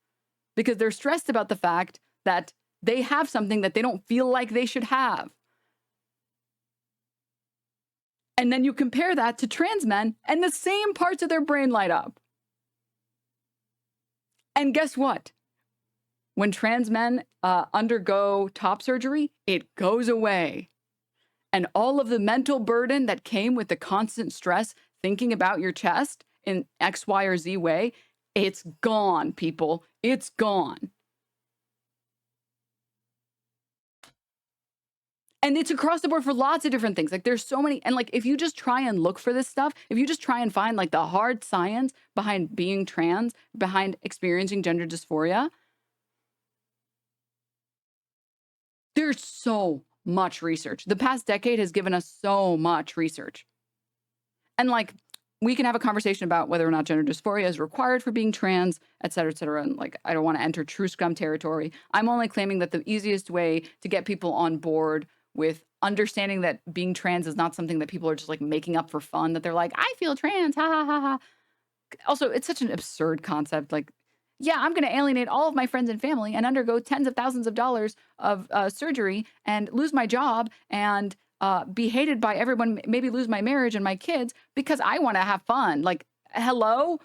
because they're stressed about the fact that they have something that they don't feel like they should have. And then you compare that to trans men and the same parts of their brain light up. And guess what? When trans men undergo top surgery, it goes away. And all of the mental burden that came with the constant stress thinking about your chest in X, Y, or Z way, it's gone, people. It's gone. And it's across the board for lots of different things. Like there's so many, and like if you just try and look for this stuff, if you just try and find like the hard science behind being trans, behind experiencing gender dysphoria, there's so much research. The past decade has given us so much research. And like, we can have a conversation about whether or not gender dysphoria is required for being trans, et cetera, et cetera. And like, I don't want to enter true scum territory. I'm only claiming that the easiest way to get people on board with understanding that being trans is not something that people are just like making up for fun, that they're like, I feel trans, ha ha ha ha. Also, it's such an absurd concept. Like, yeah, I'm going to alienate all of my friends and family and undergo tens of thousands of dollars of surgery and lose my job and be hated by everyone, maybe lose my marriage and my kids because I want to have fun. Like, hello?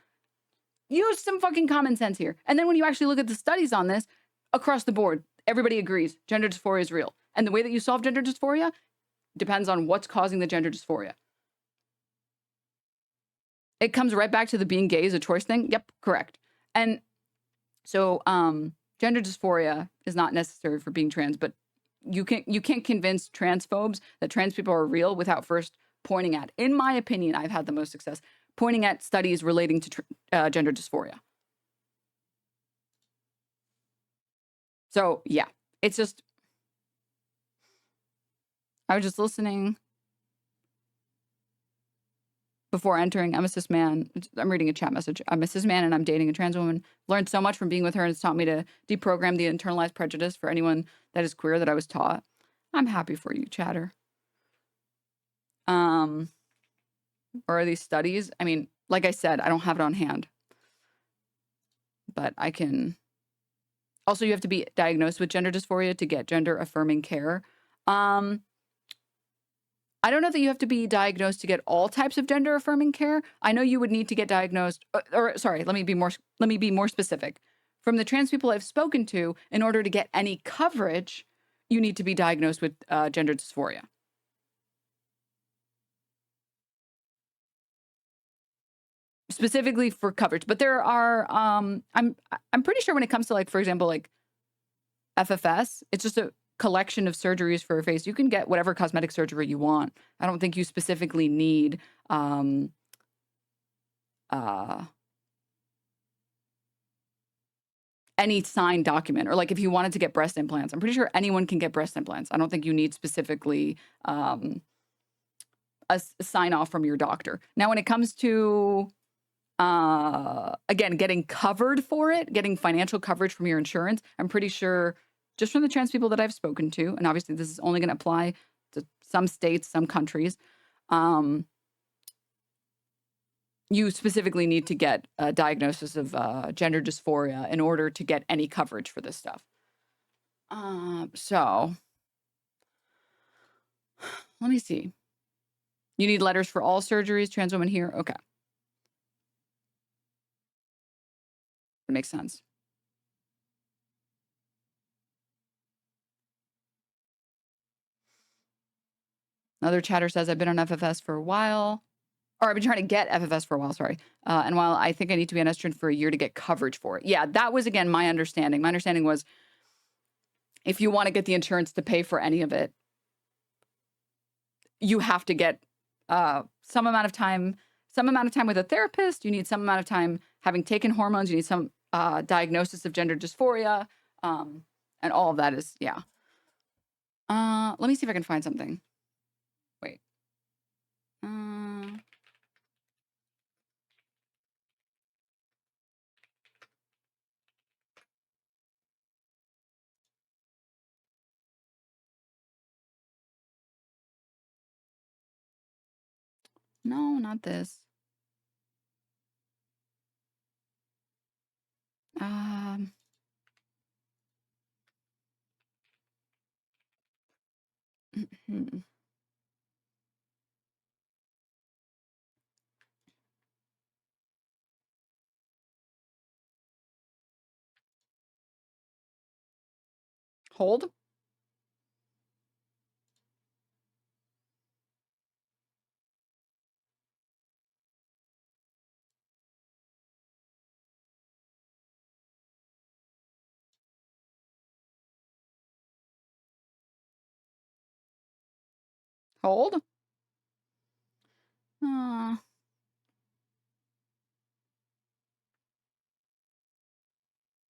Use some fucking common sense here. And then when you actually look at the studies on this, across the board, everybody agrees gender dysphoria is real. And the way that you solve gender dysphoria depends on what's causing the gender dysphoria. It comes right back to the being gay is a choice thing. Yep, correct. And so gender dysphoria is not necessary for being trans, but you can't convince transphobes that trans people are real without first pointing at, in my opinion, I've had the most success, pointing at studies relating to gender dysphoria. So yeah, it's just, I was just listening before entering. I'm a cis man. I'm reading a chat message. I'm a cis man and I'm dating a trans woman. Learned so much from being with her, and it's taught me to deprogram the internalized prejudice for anyone that is queer that I was taught. I'm happy for you, chatter. Or are these studies? I mean, like I said, I don't have it on hand, but I can. Also, you have to be diagnosed with gender dysphoria to get gender affirming care. I don't know that you have to be diagnosed to get all types of gender affirming care. I know you would need to get diagnosed, or sorry, let me be more specific. From the trans people I've spoken to, in order to get any coverage, you need to be diagnosed with gender dysphoria. Specifically for coverage, but there are I'm pretty sure when it comes to, like, for example, like FFS, it's just a collection of surgeries for a face. You can get whatever cosmetic surgery you want. I don't think you specifically need any signed document, or like if you wanted to get breast implants, I'm pretty sure anyone can get breast implants. I don't think you need specifically a sign off from your doctor. Now, when it comes to again, getting covered for it, getting financial coverage from your insurance, I'm pretty sure, just from the trans people that I've spoken to, and obviously this is only going to apply to some states, some countries, you specifically need to get a diagnosis of gender dysphoria in order to get any coverage for this stuff. So let me see. You need letters for all surgeries, trans women here. Okay. That makes sense. Another chatter says, I've been on FFS for a while. Or I've been trying to get FFS for a while, sorry. And while I think I need to be on estrogen for a year to get coverage for it. Yeah, that was, again, my understanding. My understanding was, if you want to get the insurance to pay for any of it, you have to get some amount of time with a therapist. You need some amount of time having taken hormones. You need some diagnosis of gender dysphoria. And all of that is, yeah. Let me see if I can find something. Wait. No, not this. Hold. Hold.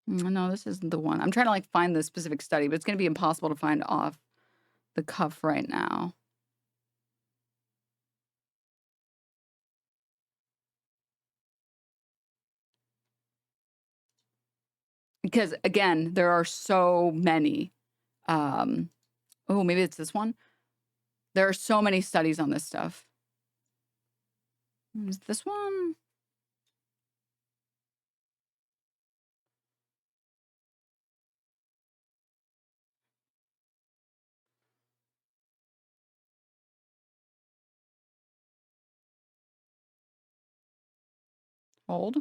No, this isn't the one. I'm trying to, like, find the specific study, but it's going to be impossible to find off the cuff right now. Because, again, there are so many. Oh, maybe it's this one. There are so many studies on this stuff. Is this one? Hold.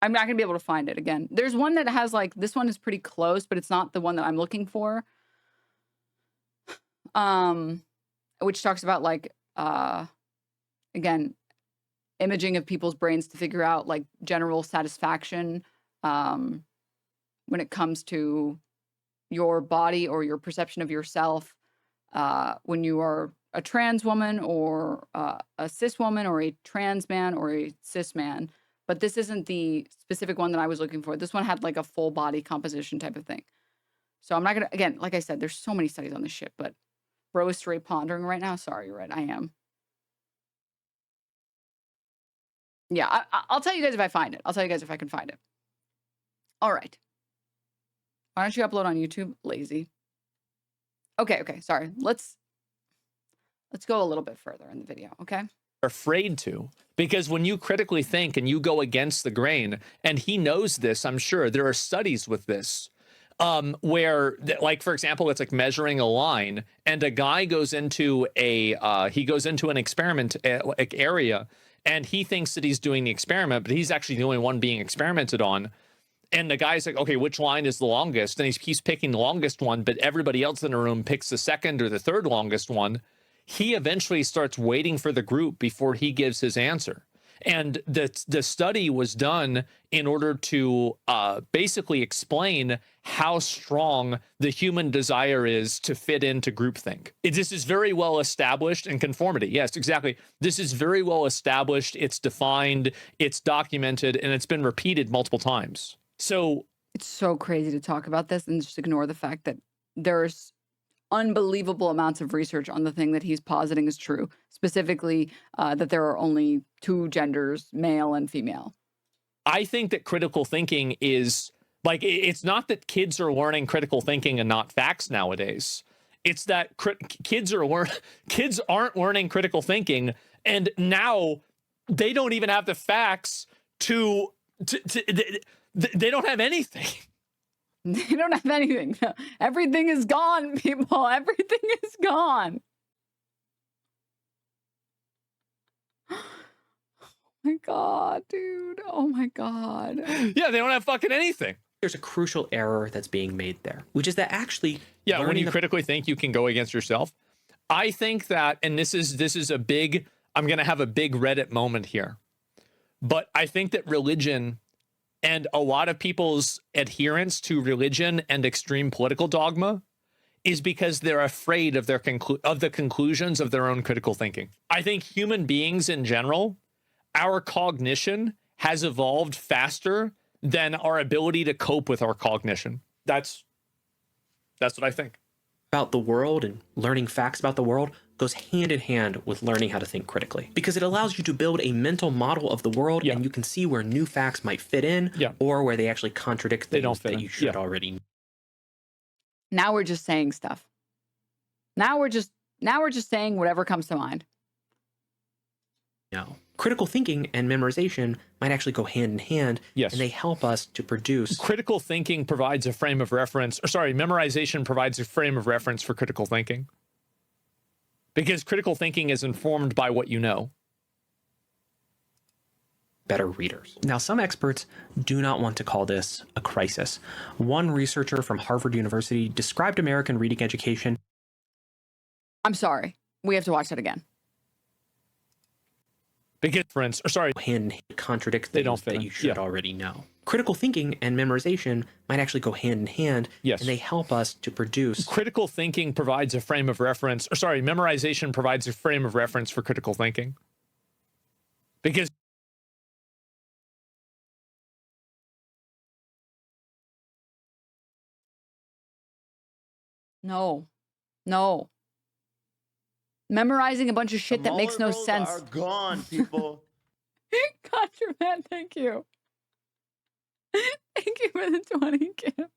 I'm not gonna be able to find it again. There's one that has like, this one is pretty close, but it's not the one that I'm looking for. Which talks about like, again, imaging of people's brains to figure out like general satisfaction when it comes to your body or your perception of yourself when you are a trans woman or a cis woman or a trans man or a cis man. But this isn't the specific one that I was looking for. This one had like a full body composition type of thing. So I'm not going to, again, like I said, there's so many studies on this shit, but bro is straight pondering right now. Sorry, you're right. I am. Yeah, I'll tell you guys if I find it. I'll tell you guys if I can find it. All right. Why don't you upload on YouTube? Lazy. Okay, sorry. Let's go a little bit further in the video, okay? Afraid to, because when you critically think and you go against the grain, and he knows this, I'm sure there are studies with this, where like, for example, it's like measuring a line, and a guy goes into an experiment area, and he thinks that he's doing the experiment, but he's actually the only one being experimented on. And the guy's like, okay, which line is the longest? And he's picking the longest one, but everybody else in the room picks the second or the third longest one. He eventually starts waiting for the group before he gives his answer. And the study was done in order to basically explain how strong the human desire is to fit into groupthink. This is very well established in conformity. Yes, exactly. This is very well established. It's defined, it's documented, and it's been repeated multiple times. So it's so crazy to talk about this and just ignore the fact that there's unbelievable amounts of research on the thing that he's positing is true, specifically that there are only two genders, male and female. I think that critical thinking is like, it's not that kids are learning critical thinking and not facts nowadays. It's that kids aren't learning critical thinking, and now they don't even have the facts they don't have anything. They don't have anything. Everything is gone, people. Everything is gone. Oh my God, dude. Oh my God. Yeah, they don't have fucking anything. There's a crucial error that's being made there, which is that actually, yeah, when you critically think, you can go against yourself. I think that, and this is a big, I'm going to have a big Reddit moment here, but I think that religion and a lot of people's adherence to religion and extreme political dogma is because they're afraid of the conclusions of their own critical thinking. I think human beings in general, our cognition has evolved faster than our ability to cope with our cognition. That's what I think. About the world and learning facts about the world goes hand in hand with learning how to think critically, because it allows you to build a mental model of the world, and you can see where new facts might fit in, or where they actually contradict things that you should already know. Now we're just saying stuff. Now we're just saying whatever comes to mind. No. Critical thinking and memorization might actually go hand in hand, and they help us to produce. Critical thinking provides a frame of reference, or sorry, memorization provides a frame of reference for critical thinking. Because critical thinking is informed by what you know. Better readers. Now, some experts do not want to call this a crisis. One researcher from Harvard University described American reading education. I'm sorry. We have to watch that again. Because, for instance, or sorry, hand contradict things that you should already know. Critical thinking and memorization might actually go hand in hand, and they help us to produce. Critical thinking provides a frame of reference, or sorry, memorization provides a frame of reference for critical thinking. Because no. Memorizing a bunch of shit that makes no sense. Are gone, people. Gotcha, man. Thank you. Thank you for the 20 gifts.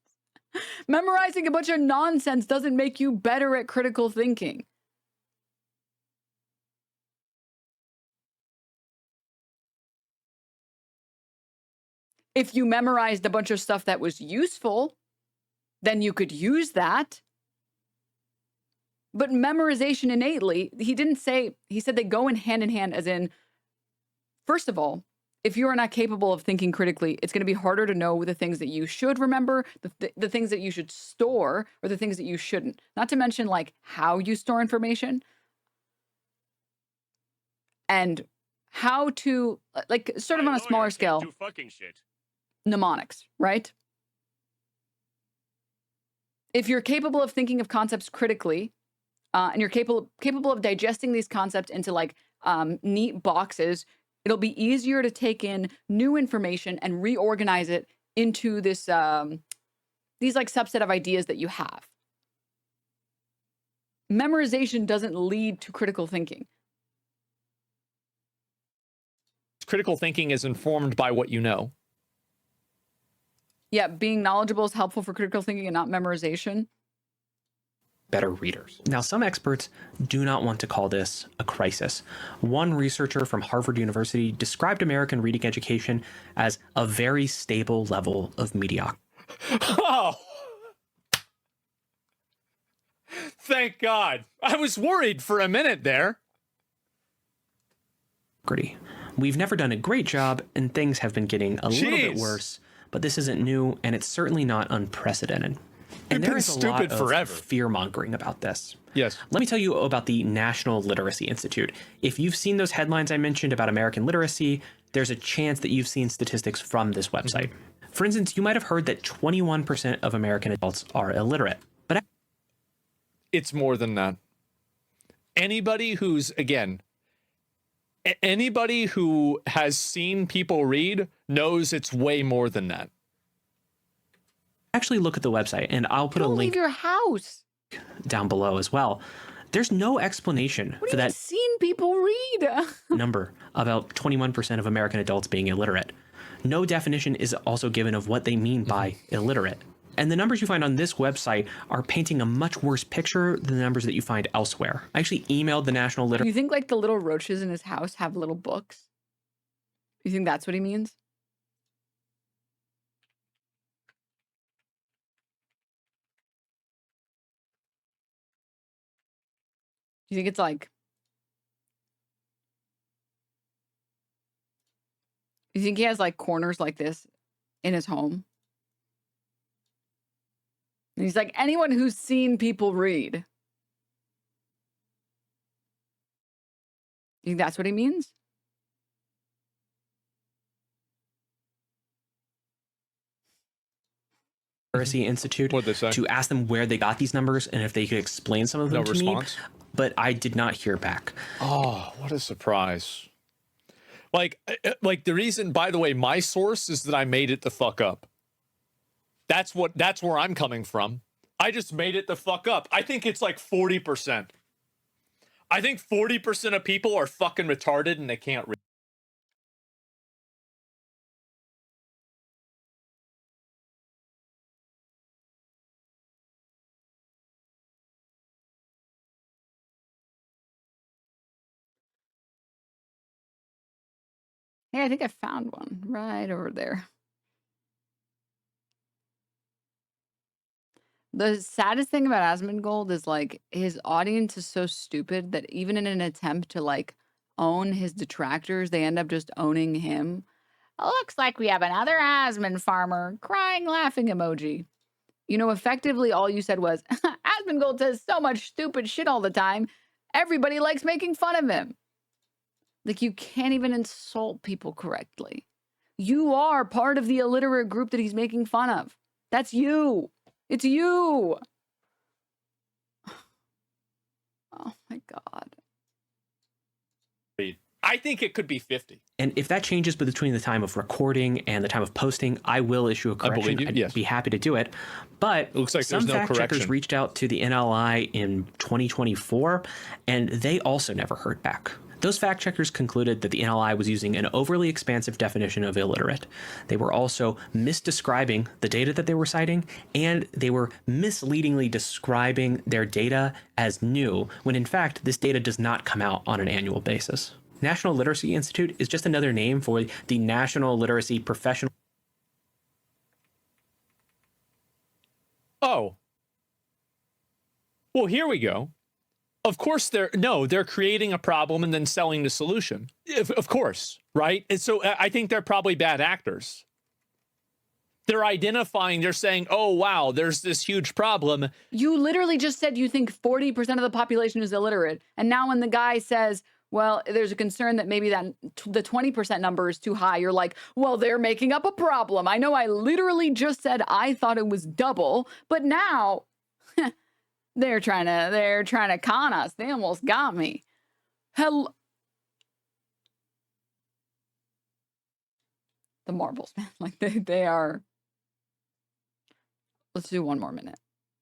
Memorizing a bunch of nonsense doesn't make you better at critical thinking. If you memorized a bunch of stuff that was useful, then you could use that. But memorization innately, he didn't say, he said they go in hand as in, first of all, if you are not capable of thinking critically, it's going to be harder to know the things that you should remember, the things that you should store, or the things that you shouldn't. Not to mention like how you store information and how to, like, sort of on a smaller scale, mnemonics, right? If you're capable of thinking of concepts critically, and you're capable of digesting these concepts into like neat boxes, it'll be easier to take in new information and reorganize it into this these like subset of ideas that you have. Memorization doesn't lead to critical thinking. Critical thinking is informed by what you know. Yeah, being knowledgeable is helpful for critical thinking and not memorization. Better readers. Now, some experts do not want to call this a crisis. One researcher from Harvard University described American reading education as a very stable level of mediocrity. Oh, thank God. I was worried for a minute there. We've never done a great job, and things have been getting a little bit worse, but this isn't new, and it's certainly not unprecedented. And there is a lot of fear-mongering about this. Yes. Let me tell you about the National Literacy Institute. If you've seen those headlines I mentioned about American literacy, there's a chance that you've seen statistics from this website. For instance, you might have heard that 21% of American adults are illiterate. But it's more than that. Anybody who's, again, anybody who has seen people read knows it's way more than that. Actually look at the website, and I'll put a link your house down below as well. There's no explanation for that. Seen people read number, about 21% of American adults being illiterate. No definition is also given of what they mean by illiterate. And the numbers you find on this website are painting a much worse picture than the numbers that you find elsewhere. I actually emailed the National Literacy. You think like the little roaches in his house have little books? You think that's what he means? Do you think it's like, you think he has like corners like this in his home? And he's like, anyone who's seen people read. You think that's what he means? Literacy Institute to ask them where they got these numbers and if they could explain some of them to me, but I did not hear back. Oh, what a surprise. Like the reason, by the way, my source is that I made it the fuck up. That's where I'm coming from. I just made it the fuck up. I think it's like 40%. I think 40% of people are fucking retarded and they can't read. Hey, I think I found one right over there. The saddest thing about Asmongold is like his audience is so stupid that even in an attempt to like own his detractors, they end up just owning him. Looks like we have another Asmon farmer. Crying, laughing emoji. You know, effectively all you said was, Asmongold says so much stupid shit all the time. Everybody likes making fun of him. Like, you can't even insult people correctly. You are part of the illiterate group that he's making fun of. That's you. It's you. Oh my God. I think it could be 50. And if that changes between the time of recording and the time of posting, I will issue a correction. I'd be happy to do it. But it looks like some fact checkers reached out to the NLI in 2024, and they also never heard back. Those fact checkers concluded that the NLI was using an overly expansive definition of illiterate. They were also misdescribing the data that they were citing, and they were misleadingly describing their data as new, when in fact this data does not come out on an annual basis. National Literacy Institute is just another name for the National Literacy Professional. Oh. Well, here we go. Of course, they're creating a problem and then selling the solution. Of course, right? And so I think they're probably bad actors. They're identifying, they're saying, oh, wow, there's this huge problem. You literally just said you think 40% of the population is illiterate. And now when the guy says, well, there's a concern that maybe that the 20% number is too high, you're like, well, they're making up a problem. I know I literally just said I thought it was double, but now they're trying to con us. They almost got me. Hello. The marbles, man. Like they are. Let's do one more minute.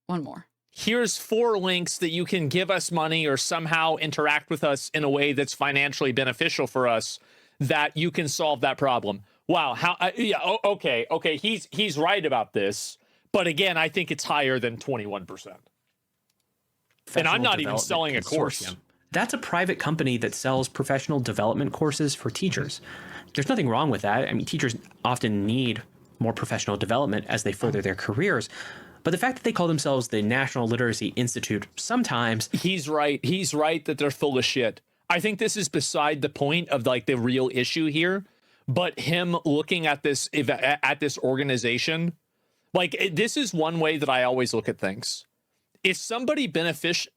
One more. Here's 4 links that you can give us money or somehow interact with us in a way that's financially beneficial for us, that you can solve that problem. Wow. How? Yeah. Okay. He's right about this, but again, I think it's higher than 21%. And I'm not even selling a course. That's a private company that sells professional development courses for teachers. There's nothing wrong with that. I mean, teachers often need more professional development as they further their careers. But the fact that they call themselves the National Literacy Institute, sometimes... He's right. He's right that they're full of shit. I think this is beside the point of like the real issue here. But him looking at this organization, like this is one way that I always look at things. If somebody benefits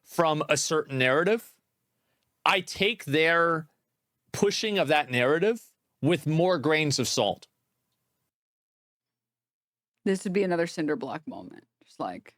from a certain narrative, I take their pushing of that narrative with more grains of salt. This would be another cinder block moment. Just like,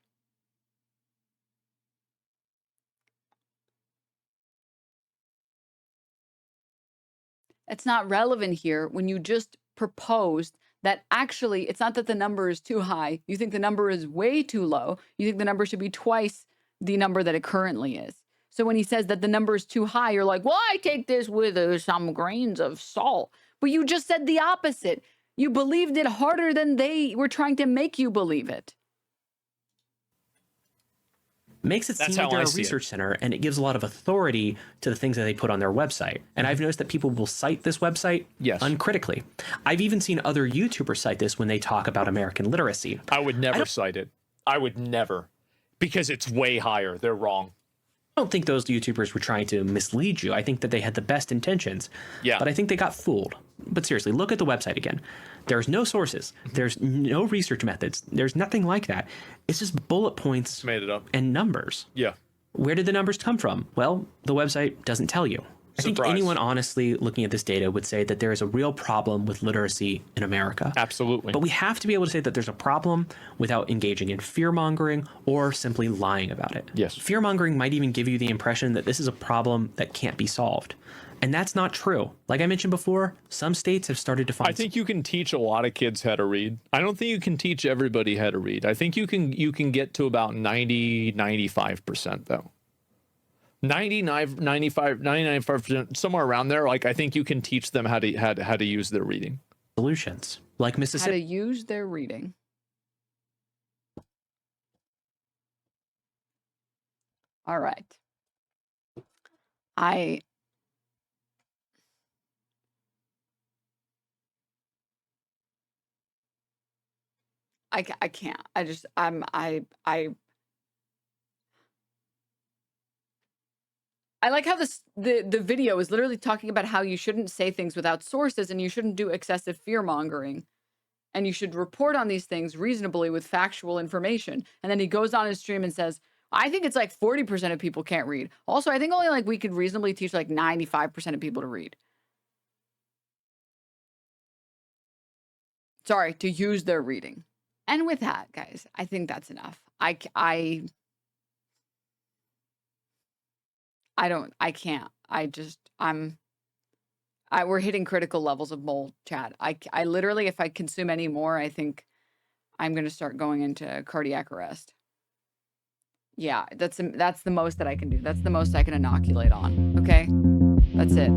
it's not relevant here when you just proposed that actually it's not that the number is too high. You think the number is way too low. You think the number should be twice the number that it currently is. So when he says that the number is too high, you're like, well, I take this with some grains of salt. But you just said the opposite. You believed it harder than they were trying to make you believe it. Makes it seem like they're a research center, and it gives a lot of authority to the things that they put on their website. And I've noticed that people will cite this website uncritically. I've even seen other YouTubers cite this when they talk about American literacy. I would never cite it. I would never, because it's way higher. They're wrong. I don't think those YouTubers were trying to mislead you. I think that they had the best intentions. Yeah. But I think they got fooled. But seriously, look at the website again. There's no sources. There's no research methods. There's nothing like that. It's just bullet points made it up and numbers. Yeah. Where did the numbers come from? Well, the website doesn't tell you. I think anyone honestly looking at this data would say that there is a real problem with literacy in America. Absolutely. But we have to be able to say that there's a problem without engaging in fear-mongering or simply lying about it. Yes. Fear-mongering might even give you the impression that this is a problem that can't be solved. And that's not true. Like I mentioned before, some states have started to find... I think you can teach a lot of kids how to read. I don't think you can teach everybody how to read. I think you can get to about 95% though. 95%, somewhere around there. Like I think you can teach them how to use their reading. Solutions like Mississippi. How to use their reading. All right. I can't. I like how the video is literally talking about how you shouldn't say things without sources and you shouldn't do excessive fear mongering. And you should report on these things reasonably with factual information. And then he goes on his stream and says, I think it's like 40% of people can't read. Also, I think only like we could reasonably teach like 95% of people to read. Sorry, to use their reading. And with that, guys, I think that's enough. I can't. We're hitting critical levels of mold, chat. I literally, if I consume any more, I think I'm going to start going into cardiac arrest. Yeah, that's the most that I can do. That's the most I can inoculate on. Okay? That's it.